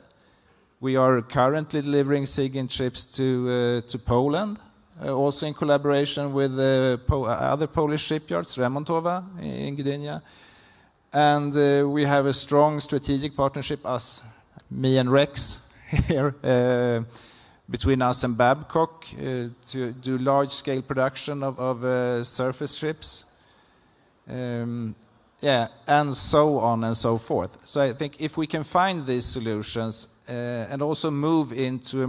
We are currently delivering SIGINT ships to Poland, also in collaboration with other Polish shipyards, Remontowa in Gdynia. And we have a strong strategic partnership, me and Rex here, between us and Babcock to do large-scale production of surface ships. And so on and so forth. So I think if we can find these solutions and also move into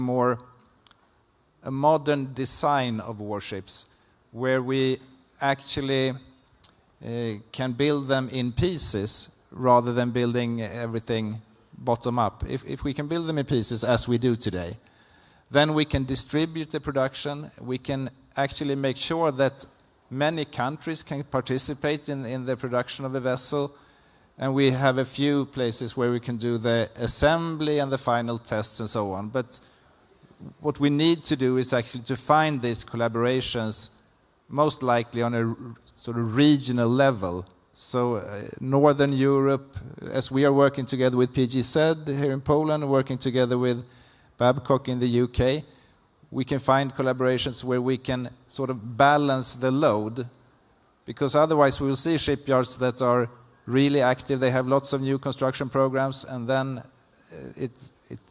a modern design of warships, where we actually can build them in pieces rather than building everything bottom up. If we can build them in pieces as we do today, then we can distribute the production. We can actually make sure that many countries can participate in the production of a vessel, and we have a few places where we can do the assembly and the final tests and so on. But what we need to do is actually to find these collaborations, most likely on a sort of regional level. So Northern Europe, as we are working together with PGZ here in Poland, working together with Babcock in the UK, we can find collaborations where we can sort of balance the load, because otherwise we will see shipyards that are really active, they have lots of new construction programs, and then it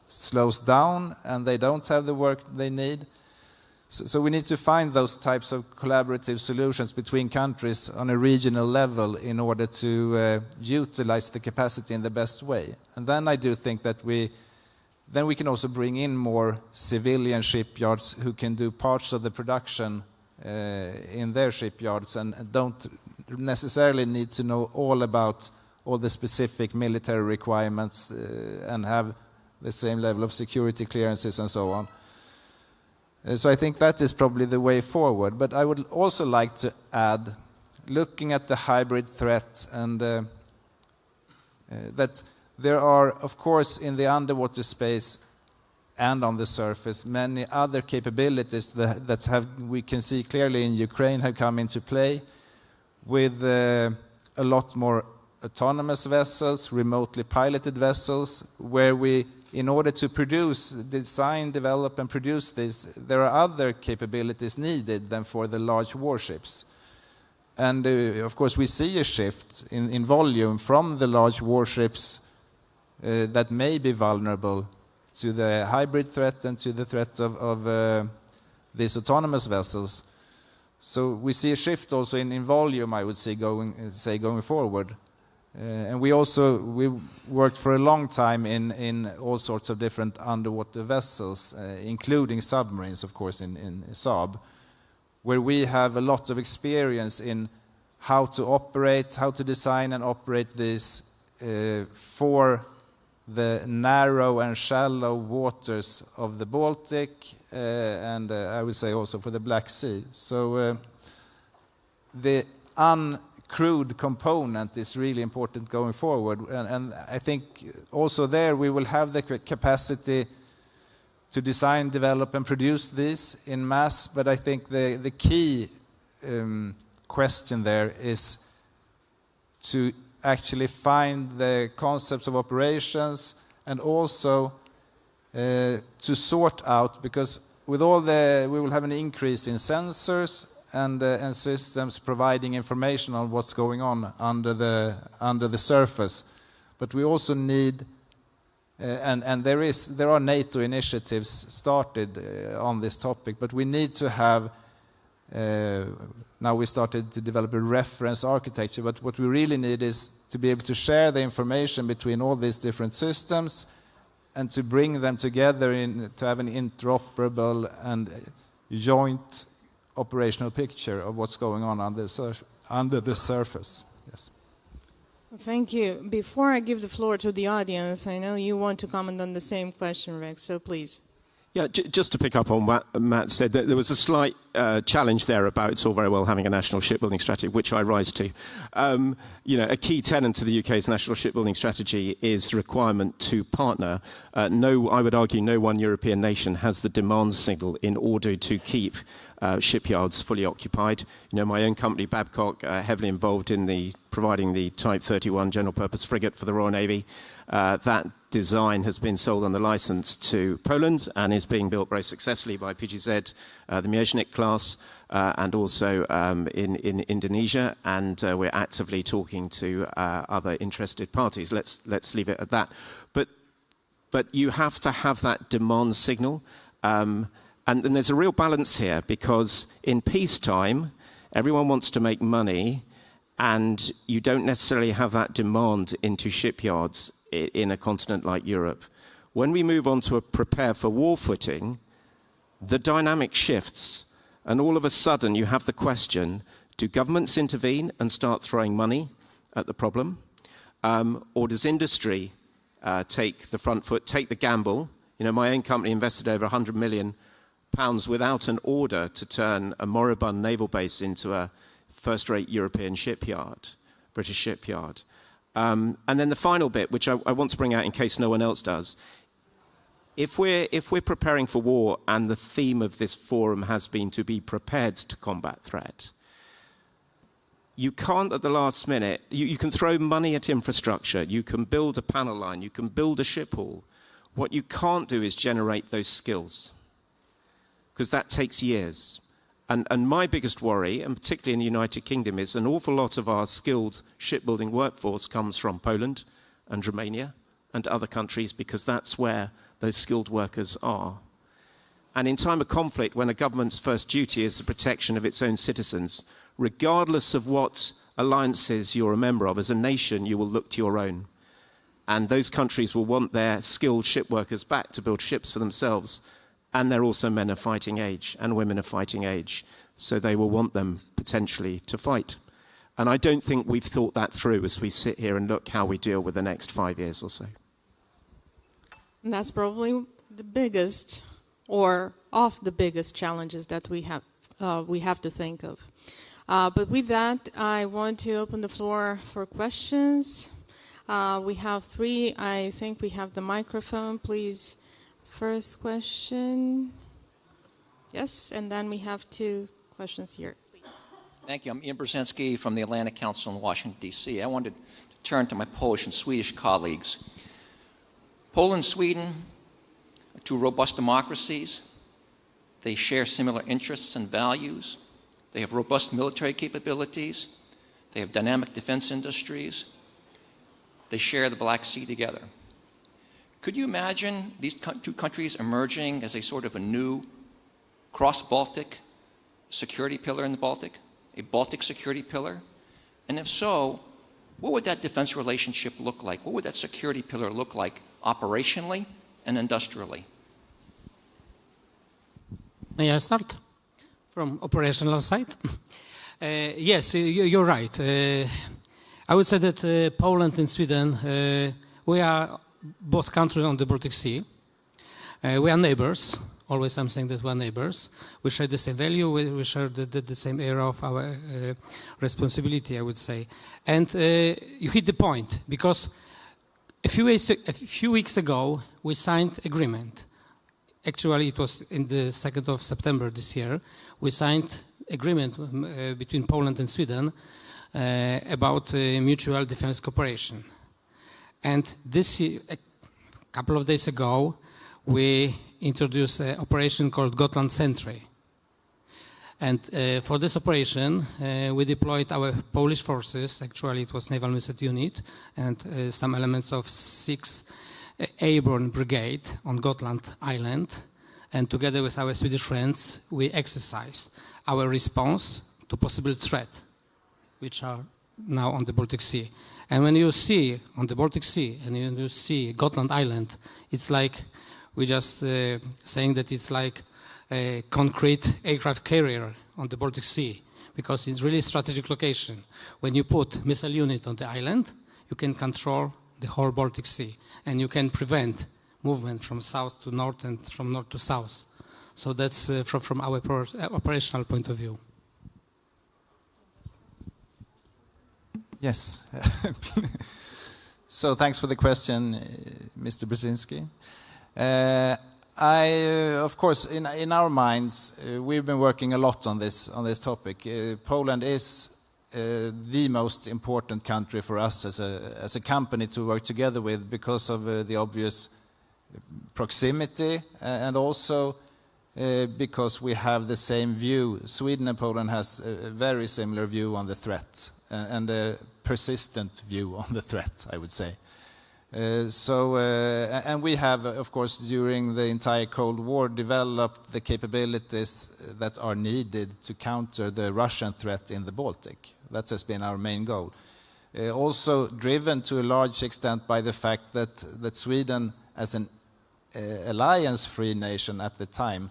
slows down and they don't have the work they need. So we need to find those types of collaborative solutions between countries on a regional level in order to utilize the capacity in the best way. And then I do think that we can also bring in more civilian shipyards who can do parts of the production in their shipyards and don't necessarily need to know all about all the specific military requirements and have the same level of security clearances and so on. So I think that is probably the way forward. But I would also like to add, looking at the hybrid threat, and that there are, of course, in the underwater space and on the surface, many other capabilities that we can see clearly in Ukraine have come into play with a lot more autonomous vessels, remotely piloted vessels, where we, in order to design, develop, and produce this, there are other capabilities needed than for the large warships. And of course, we see a shift in volume from the large warships that may be vulnerable to the hybrid threat and to the threat of these autonomous vessels. So we see a shift also in volume, I would say, going forward. And we worked for a long time in all sorts of different underwater vessels, including submarines, of course, in Saab, where we have a lot of experience in how to operate, how to design and operate these for the narrow and shallow waters of the Baltic, and I would say also for the Black Sea. So the uncrewed component is really important going forward, and I think also there we will have the capacity to design, develop, and produce these in mass. But I think the key question there is to actually find the concepts of operations and also to sort out, because with all we will have an increase in sensors and systems providing information on what's going on under the surface. But we also need, and there are NATO initiatives started on this topic, but we need to have. Now we started to develop a reference architecture, but what we really need is to be able to share the information between all these different systems and to bring them together to have an interoperable and joint operational picture of what's going on under the surface. Yes. Thank you. Before I give the floor to the audience, I know you want to comment on the same question, Rex, so please. Yeah, just to pick up on what Matt said, there was a slight challenge there about it's all very well having a national shipbuilding strategy, which I rise to. A key tenet of the UK's national shipbuilding strategy is the requirement to partner. I would argue no one European nation has the demand signal in order to keep shipyards fully occupied. My own company, Babcock, heavily involved in providing the Type 31 general purpose frigate for the Royal Navy. That design has been sold on the license to Poland and is being built very successfully by PGZ, the Miesznik class, and also in Indonesia. And we're actively talking to other interested parties. Let's leave it at that. But you have to have that demand signal. And there's a real balance here, because in peacetime, everyone wants to make money, and you don't necessarily have that demand into shipyards in a continent like Europe. When we move on to a prepare for war footing, the dynamic shifts, and all of a sudden you have the question, do governments intervene and start throwing money at the problem? Or does industry take the front foot, take the gamble? My own company invested over £100 million without an order to turn a moribund naval base into a first-rate European shipyard, British shipyard. And then the final bit, which I want to bring out in case no one else does, if we're preparing for war, and the theme of this forum has been to be prepared to combat threat, you can't at the last minute, you can throw money at infrastructure, you can build a panel line, you can build a ship hall. What you can't do is generate those skills, because that takes years. And my biggest worry, and particularly in the United Kingdom, is an awful lot of our skilled shipbuilding workforce comes from Poland and Romania and other countries because that's where those skilled workers are. And in time of conflict, when a government's first duty is the protection of its own citizens, regardless of what alliances you're a member of, as a nation, you will look to your own. And those countries will want their skilled ship workers back to build ships for themselves. And they're also men of fighting age and women of fighting age. So they will want them potentially to fight. And I don't think we've thought that through as we sit here and look how we deal with the next 5 years or so. And that's probably the biggest, or of the biggest challenges that we have to think of. But with that, I want to open the floor for questions. We have 3. I think we have the microphone. Please, first question. Yes, and then we have 2 questions here. Thank you. I'm Ian Brzezinski from the Atlantic Council in Washington, D.C. I wanted to turn to my Polish and Swedish colleagues. Poland and Sweden are 2 robust democracies. They share similar interests and values. They have robust military capabilities. They have dynamic defense industries. They share the Black Sea together. Could you imagine these 2 countries emerging as a sort of a new cross-Baltic security pillar in the Baltic? A Baltic security pillar? And if so, what would that defense relationship look like? What would that security pillar look like operationally and industrially? May I start from operational side? Yes, you're right. I would say that Poland and Sweden, we are both countries on the Baltic Sea. We are neighbors. Always I'm saying that we are neighbors. We share the same value. We share the same area of our responsibility, I would say. And you hit the point, because a few weeks ago, we signed agreement. Actually, it was in the 2nd of September this year. We signed agreement between Poland and Sweden about mutual defense cooperation. And this year, a couple of days ago, we introduced an operation called Gotland Sentry. And for this operation, we deployed our Polish forces. Actually, it was Naval Missile Unit and some elements of 6th Airborne Brigade on Gotland Island. And together with our Swedish friends, we exercised our response to possible threat, which are now on the Baltic Sea. And when you see on the Baltic Sea and you see Gotland Island, it's like we're just saying that it's like a concrete aircraft carrier on the Baltic Sea, because it's really a strategic location. When you put missile unit on the island, you can control the whole Baltic Sea, and you can prevent movement from south to north and from north to south. So that's from our operational point of view. Yes. So thanks for the question, Mr. Brzezinski. Of course, in our minds, we've been working a lot on this topic. Poland is the most important country for us as a company to work together with, because of the obvious proximity and also because we have the same view. Sweden and Poland has a very similar view on the threat and a persistent view on the threat, I would say. And we have, of course, during the entire Cold War, developed the capabilities that are needed to counter the Russian threat in the Baltic. That has been our main goal. Also driven to a large extent by the fact that Sweden, as an alliance-free nation at the time,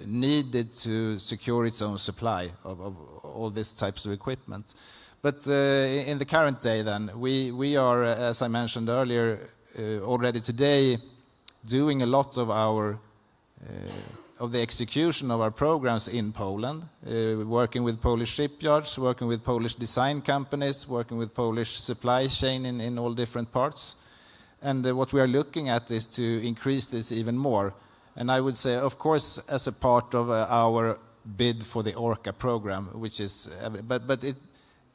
needed to secure its own supply of all these types of equipment. But in the current day, then, we are, as I mentioned earlier, already today doing a lot of the execution of our programs in Poland, working with Polish shipyards, working with Polish design companies, working with Polish supply chain in all different parts. And what we are looking at is to increase this even more. And I would say, of course, as a part of our bid for the ORCA program, which is, but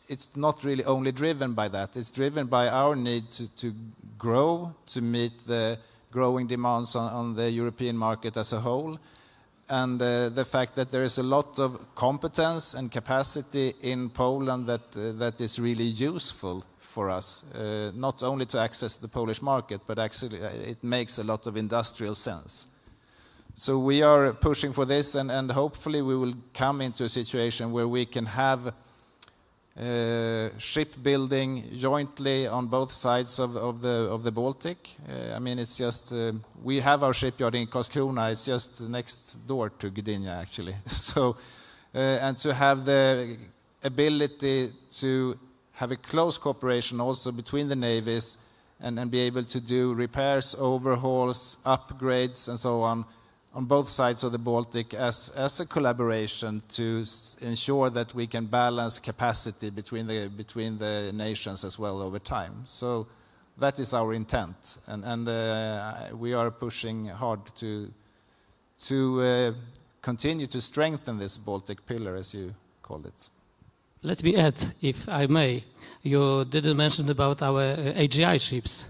it's not really only driven by that. It's driven by our need to grow, to meet the growing demands on the European market as a whole, and the fact that there is a lot of competence and capacity in Poland that is really useful for us, not only to access the Polish market, but actually it makes a lot of industrial sense. So we are pushing for this, and hopefully we will come into a situation where we can have shipbuilding jointly on both sides of the Baltic. I mean, it's just we have our shipyard in Karlskrona. It's just next door to Gdynia, actually. So and to have the ability to have a close cooperation also between the navies and be able to do repairs, overhauls, upgrades, and so on both sides of the Baltic as a collaboration to ensure that we can balance capacity between the nations as well over time. So that is our intent, and we are pushing hard to continue to strengthen this Baltic pillar, as you call it. Let me add, if I may, you didn't mention about our AGI ships,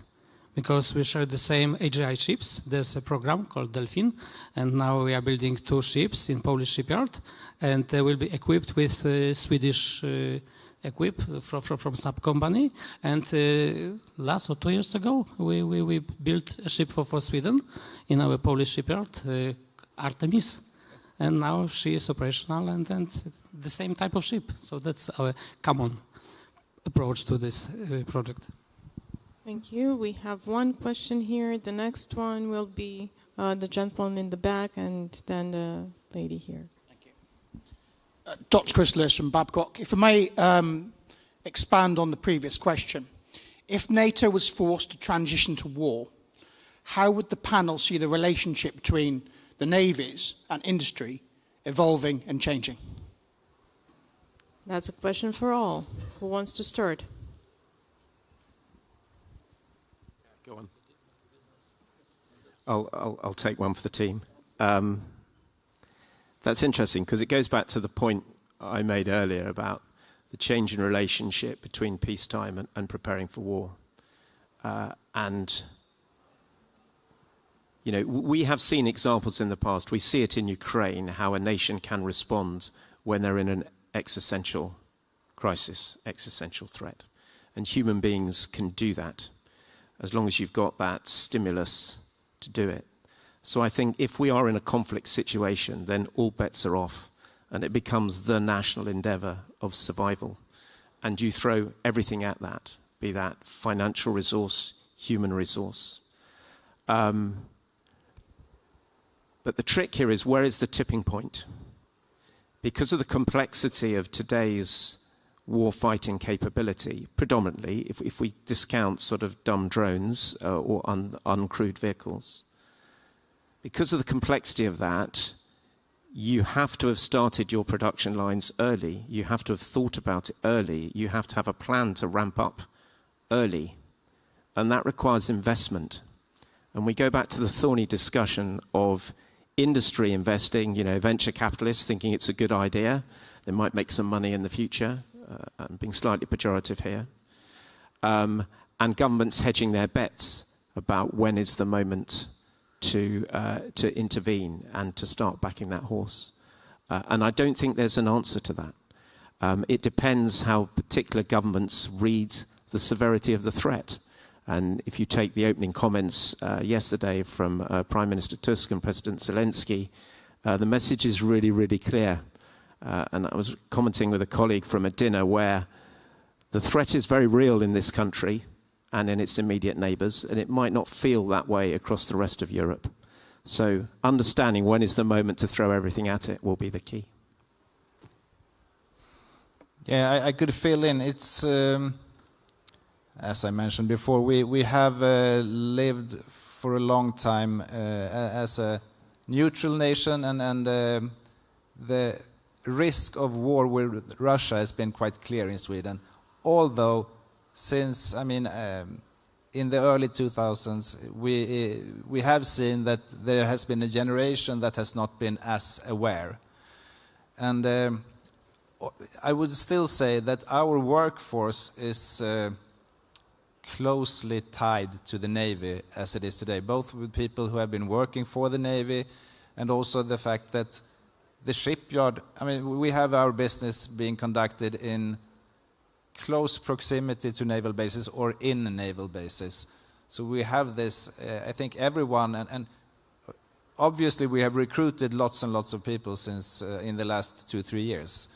because we share the same AGI ships. There's a program called Delfin, and now we are building 2 ships in Polish shipyard, and they will be equipped with Swedish equip from Saab company. And last or 2 years ago, we built a ship for Sweden in our Polish shipyard, Artemis. And now she is operational and the same type of ship. So that's our common approach to this project. Thank you. We have one question here. The next one will be the gentleman in the back and then the lady here. Thank you. Dr. Krzysztof from Babcock. If I may expand on the previous question. If NATO was forced to transition to war, how would the panel see the relationship between the navies and industry evolving and changing? That's a question for all. Who wants to start? Go on. I'll take one for the team. That's interesting because it goes back to the point I made earlier about the change in relationship between peacetime and preparing for war. And you know, we have seen examples in the past. We see it in Ukraine, how a nation can respond when they're in an existential crisis, existential threat. And human beings can do that as long as you've got that stimulus to do it. So I think if we are in a conflict situation, then all bets are off and it becomes the national endeavor of survival. And you throw everything at that, be that financial resource, human resource. But the trick here is, where is the tipping point? Because of the complexity of today's war-fighting capability, predominantly, if we discount sort of dumb drones or uncrewed vehicles, because of the complexity of that, you have to have started your production lines early. You have to have thought about it early. You have to have a plan to ramp up early. And that requires investment. And we go back to the thorny discussion of industry investing, you know, venture capitalists thinking it's a good idea. They might make some money in the future. I'm being slightly pejorative here. And governments hedging their bets about when is the moment to intervene and to start backing that horse. And I don't think there's an answer to that. It depends how particular governments read the severity of the threat. And if you take the opening comments yesterday from Prime Minister Tusk and President Zelensky, the message is really, really clear. And I was commenting with a colleague from a dinner where the threat is very real in this country and in its immediate neighbours, and it might not feel that way across the rest of Europe. So understanding when is the moment to throw everything at it will be the key. Yeah, I could fill in. It's, as I mentioned before, we have lived for a long time as a neutral nation, and the risk of war with Russia has been quite clear in Sweden. Although, since, I mean, in the early 2000s, we have seen that there has been a generation that has not been as aware. And I would still say that our workforce is closely tied to the Navy as it is today, both with people who have been working for the Navy and also the fact that the shipyard, I mean, we have our business being conducted in close proximity to naval bases or in naval bases. So we have this, I think everyone, and obviously we have recruited lots and lots of people since in the last 2-3 years.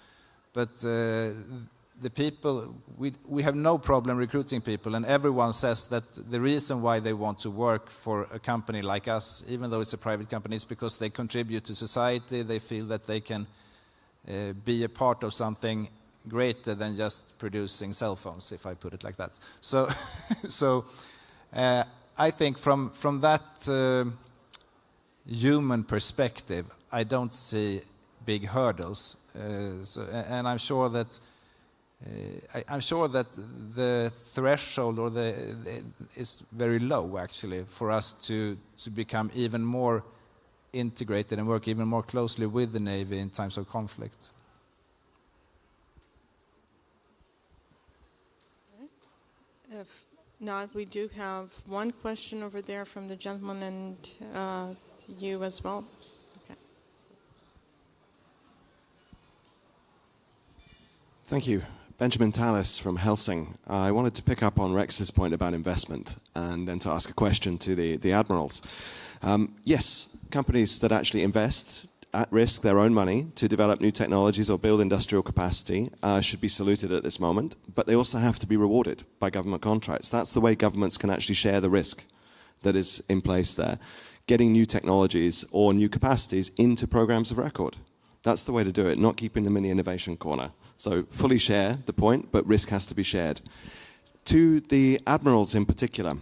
But the people, we have no problem recruiting people, and everyone says that the reason why they want to work for a company like us, even though it's a private company, is because they contribute to society, they feel that they can be a part of something greater than just producing cell phones, if I put it like that. So, I think from that human perspective, I don't see big hurdles, and I'm sure that the threshold or is very low actually for us to become even more integrated and work even more closely with the Navy in times of conflict. If not, we do have one question over there from the gentleman and you as well. Okay. Thank you. Benjamin Tallis from Helsing. I wanted to pick up on Rex's point about investment and then to ask a question to the admirals. Yes, companies that actually invest at risk their own money to develop new technologies or build industrial capacity should be saluted at this moment, but they also have to be rewarded by government contracts. That's the way governments can actually share the risk that is in place there. Getting new technologies or new capacities into programs of record. That's the way to do it, not keeping them in the innovation corner. So fully share the point, but risk has to be shared. To the admirals in particular,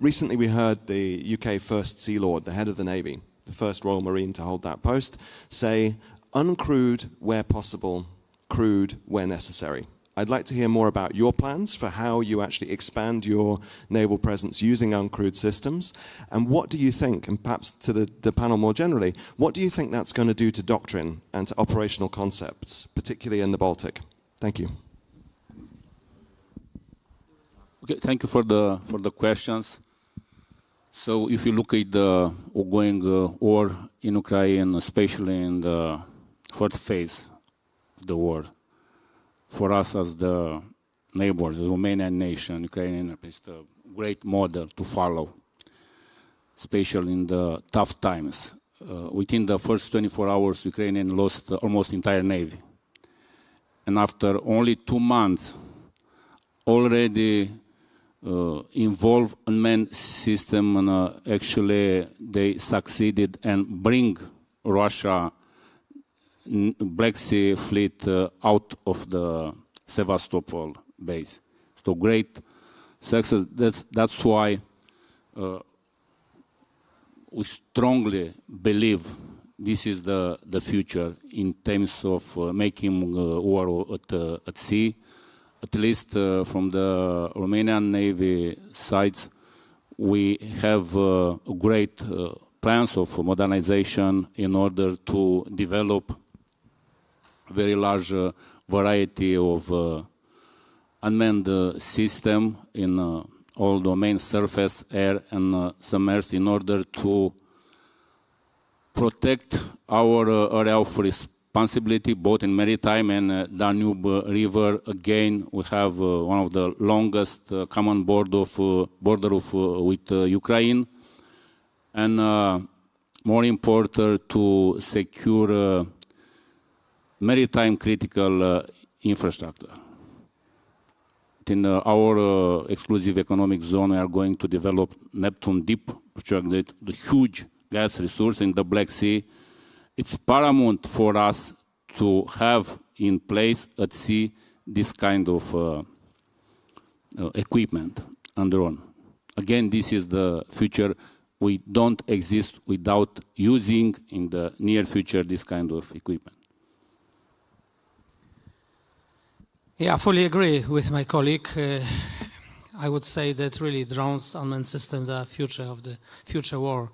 recently we heard the UK First Sea Lord, the head of the Navy, the first Royal Marine to hold that post, say, uncrewed where possible, crewed where necessary. I'd like to hear more about your plans for how you actually expand your naval presence using uncrewed systems. And what do you think, and perhaps to the panel more generally, what do you think that's going to do to doctrine and to operational concepts, particularly in the Baltic? Thank you. Okay, thank you for the questions. So if you look at the ongoing war in Ukraine, especially in the first phase of the war, for us as the neighbors, the Romanian nation, Ukrainian, is a great model to follow, especially in the tough times. Within the first 24 hours, Ukrainian lost almost entire navy. And after only 2 months, already involved unmanned system, and actually they succeeded and bring Russia Black Sea fleet out of the Sevastopol base. So great success. That's why we strongly believe this is the future in terms of making war at sea. At least from the Romanian Navy side, we have great plans of modernization in order to develop very large variety of unmanned system in all domains, surface, air, and submerged, in order to protect our area of responsibility, both in Maritime and Danube River. Again, we have one of the longest common border with Ukraine, and more important, to secure maritime critical infrastructure. In our exclusive economic zone, we are going to develop Neptune Deep project, the huge gas resource in the Black Sea. It's paramount for us to have in place at sea this kind of equipment and drone. Again, this is the future. We don't exist without using in the near future this kind of equipment. Yeah, I fully agree with my colleague. I would say that really drones, unmanned systems, are the future of the future war.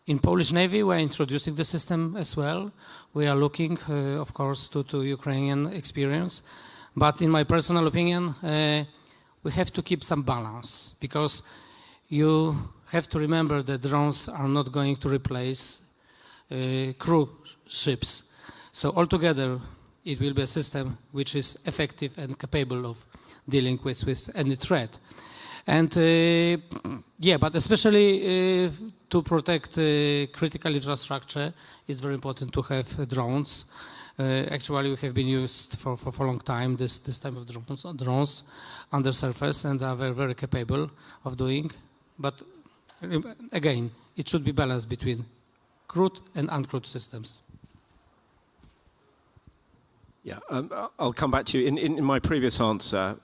In Polish Navy, we are introducing the system as well. We are looking, of course, to Ukrainian experience. But in my personal opinion, we have to keep some balance, because you have to remember that drones are not going to replace crew ships. So altogether, it will be a system which is effective and capable of dealing with any threat. And but especially to protect critical infrastructure, it's very important to have drones. Actually, we have been used for a long time this type of drones under surface, and are very, very capable of doing. But again, it should be balanced between crewed and uncrewed systems. Yeah, I'll come back to you. In my previous answer,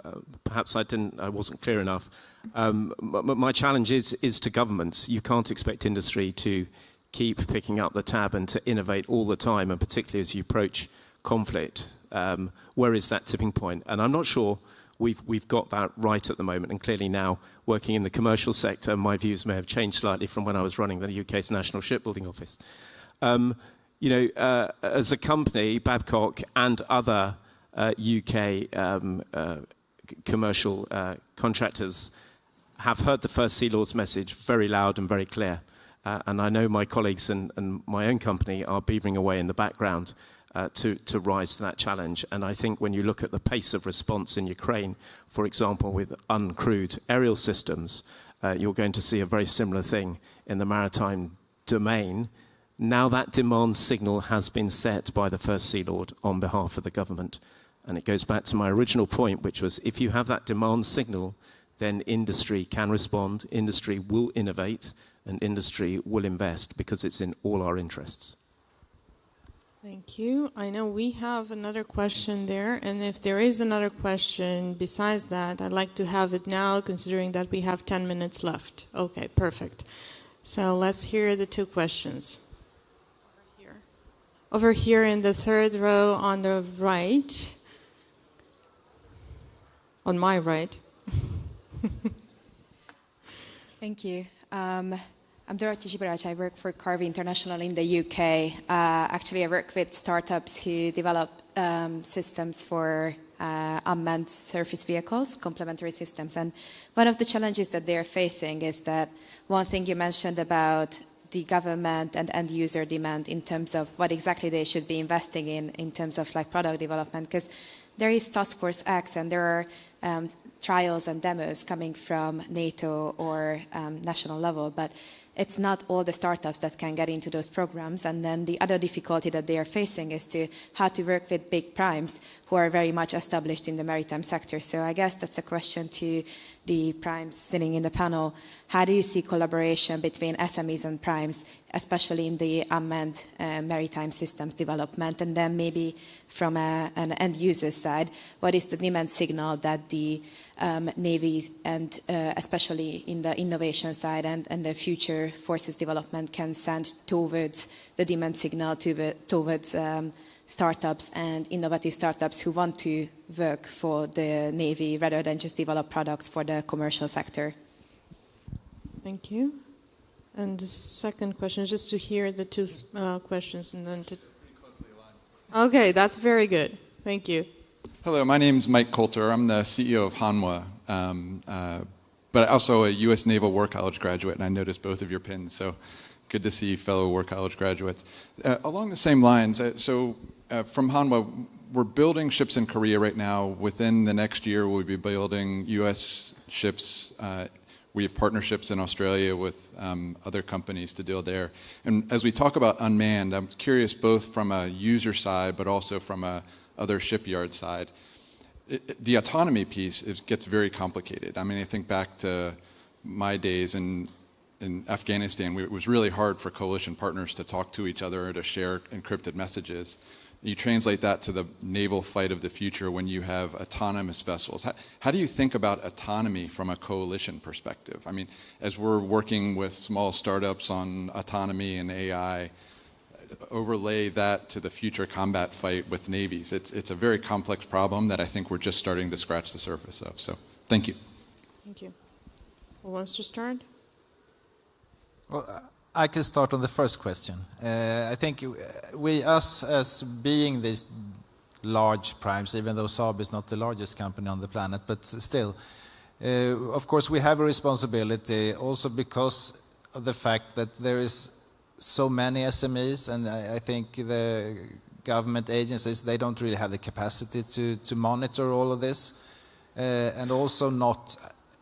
perhaps I wasn't clear enough. My challenge is to governments. You can't expect industry to keep picking up the tab and to innovate all the time, and particularly as you approach conflict. Where is that tipping point? And I'm not sure we've got that right at the moment. And clearly now, working in the commercial sector, my views may have changed slightly from when I was running the UK's National Shipbuilding Office. As a company, Babcock and other UK commercial contractors have heard the First Sea Lord's message very loud and very clear. And I know my colleagues and my own company are beavering away in the background to rise to that challenge. And I think when you look at the pace of response in Ukraine, for example, with uncrewed aerial systems, you're going to see a very similar thing in the maritime domain. Now that demand signal has been set by the First Sea Lord on behalf of the government. And it goes back to my original point, which was if you have that demand signal, then industry can respond, industry will innovate, and industry will invest because it's in all our interests. Thank you. I know we have another question there, and if there is another question besides that, I'd like to have it now, considering that we have 10 minutes left. Okay, perfect. So let's hear the two questions. Over here in the third row on the right. On my right. Thank you. I'm Dorothy Shipyards. I work for Carvey International in the UK. Actually, I work with startups who develop systems for unmanned surface vehicles, complementary systems. And one of the challenges that they're facing is that one thing you mentioned about the government and end user demand in terms of what exactly they should be investing in terms of like product development, because there is Task Force X and there are trials and demos coming from NATO or national level, but it's not all the startups that can get into those programs. And then the other difficulty that they are facing is to how to work with big primes who are very much established in the maritime sector. So I guess that's a question to the primes sitting in the panel. How do you see collaboration between SMEs and primes, especially in the unmanned maritime systems development? And then maybe from an end user side, what is the demand signal that the Navy and especially in the innovation side and the future forces development can send towards the demand signal towards startups and innovative startups who want to work for the Navy rather than just develop products for the commercial sector? Thank you. And the second question, just to hear the two questions and then to... Okay, that's very good. Thank you. Hello, my name is Mike Coulter. I'm the CEO of Hanwha, but also a U.S. Naval War College graduate, and I noticed both of your pins, so good to see fellow War College graduates. Along the same lines, from Hanwha, we're building ships in Korea right now. Within the next year, we'll be building U.S. ships. We have partnerships in Australia with other companies to deal there. And as we talk about unmanned, I'm curious both from a user side, but also from a other shipyard side. The autonomy piece gets very complicated. I mean, I think back to my days in Afghanistan, it was really hard for coalition partners to talk to each other or to share encrypted messages. You translate that to the naval fight of the future when you have autonomous vessels. How do you think about autonomy from a coalition perspective? I mean, as we're working with small startups on autonomy and AI, overlay that to the future combat fight with navies. It's a very complex problem that I think we're just starting to scratch the surface of. So, thank you. Thank you. Who wants to start? Well, I can start on the first question. I think us as being these large primes, even though Saab is not the largest company on the planet, but still, of course, we have a responsibility also because of the fact that there is so many SMEs, and I think the government agencies, they don't really have the capacity to monitor all of this, and also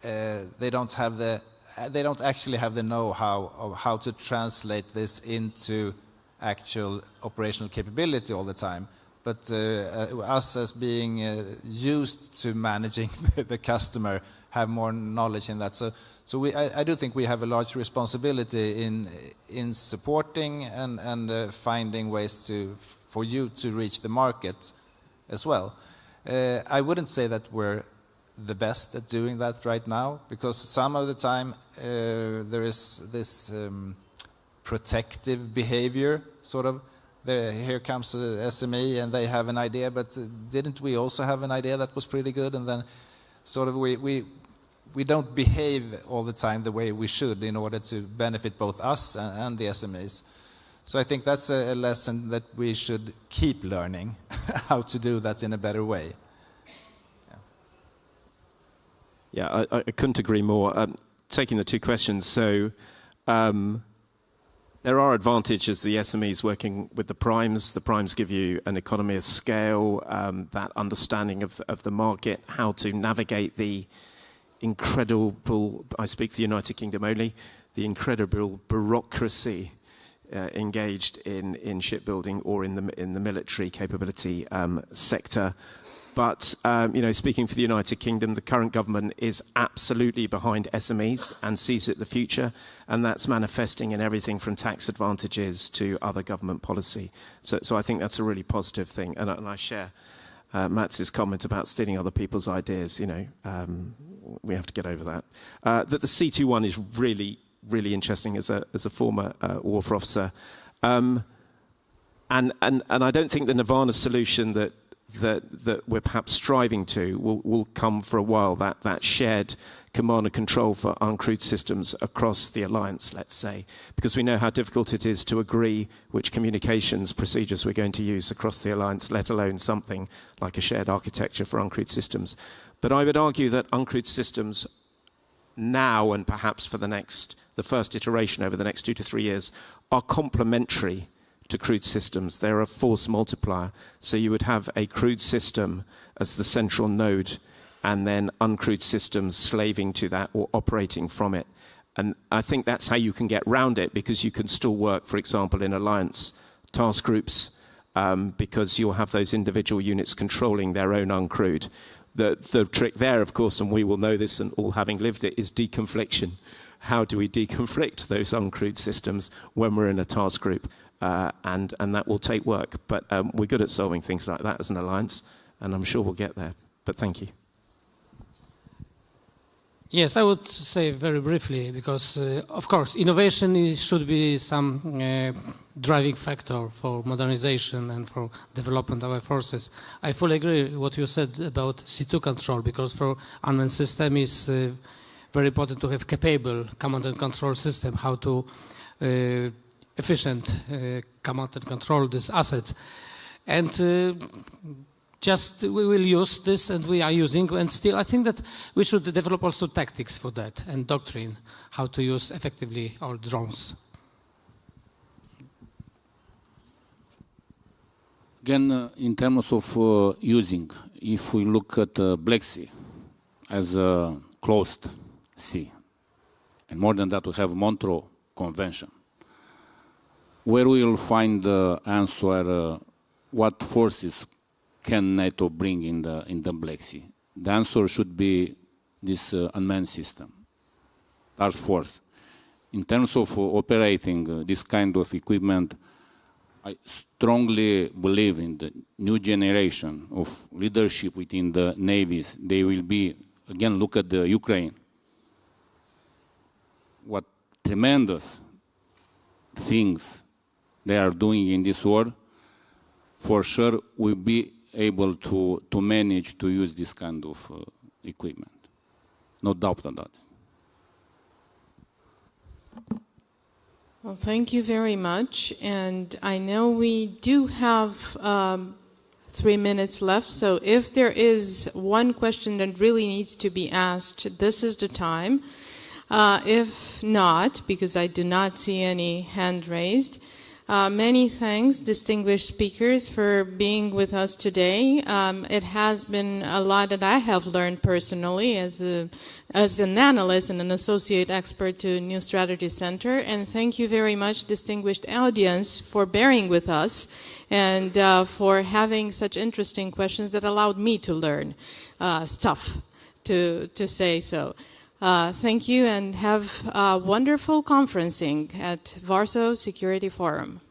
they don't actually have the know-how of how to translate this into actual operational capability all the time. But us, as being used to managing the customer, have more knowledge in that. So I do think we have a large responsibility in supporting and finding ways for you to reach the market as well. I wouldn't say that we're the best at doing that right now, because some of the time there is this protective behavior, sort of. Here comes a SME and they have an idea, but didn't we also have an idea that was pretty good? And then sort of we don't behave all the time the way we should in order to benefit both us and the SMEs. So I think that's a lesson that we should keep learning, how to do that in a better way. Yeah, I couldn't agree more. Taking the two questions, so there are advantages, the SMEs working with the primes. The primes give you an economy of scale, that understanding of the market, how to navigate the incredible, I speak for the United Kingdom only, the incredible bureaucracy engaged in shipbuilding or in the military capability sector. But speaking for the United Kingdom, the current government is absolutely behind SMEs and sees it the future, and that's manifesting in everything from tax advantages to other government policy. So I think that's a really positive thing, and I share Mats's comment about stealing other people's ideas. We have to get over that. That the C21 is really, really interesting as a former warfare officer, and I don't think the Nirvana solution that we're perhaps striving to will come for a while, that shared command and control for uncrewed systems across the alliance, let's say, because we know how difficult it is to agree which communications procedures we're going to use across the alliance, let alone something like a shared architecture for uncrewed systems. But I would argue that uncrewed systems now, and perhaps for the first iteration over the next 2 to 3 years, are complementary to crewed systems. They're a force multiplier. So you would have a crewed system as the central node, and then uncrewed systems slaving to that or operating from it. And I think that's how you can get round it, because you can still work, for example, in alliance task groups, because you'll have those individual units controlling their own uncrewed. The trick there, of course, and we will know this and all having lived it, is deconfliction. How do we deconflict those uncrewed systems when we're in a task group? And that will take work, but we're good at solving things like that as an alliance, and I'm sure we'll get there. But thank you. Yes, I would say very briefly, because of course innovation should be some driving factor for modernization and for development of our forces. I fully agree with what you said about C2 control, because for unmanned system is very important to have capable command and control system, how to efficient command and control these assets. And just we will use this, and we are using, and still I think that we should develop also tactics for that and doctrine, how to use effectively our drones. Again, in terms of using, if we look at Black Sea as a closed sea, and more than that we have Montreux Convention, where we will find the answer, what forces can NATO bring in the Black Sea? The answer should be this unmanned system, task force. In terms of operating this kind of equipment, I strongly believe in the new generation of leadership within the navies. They will be, again, look at the Ukraine. What tremendous things they are doing in this war, for sure we'll be able to manage to use this kind of equipment. No doubt on that. Well, thank you very much. And I know we do have 3 minutes left. So if there is one question that really needs to be asked, this is the time. If not, because I do not see any hand raised, Many thanks, distinguished speakers, for being with us today. It has been a lot that I have learned personally as an analyst and an associate expert to New Strategy Center. And thank you very much, distinguished audience, for bearing with us and for having such interesting questions that allowed me to learn stuff, to say so. Thank you and have a wonderful conferencing at Warsaw Security Forum.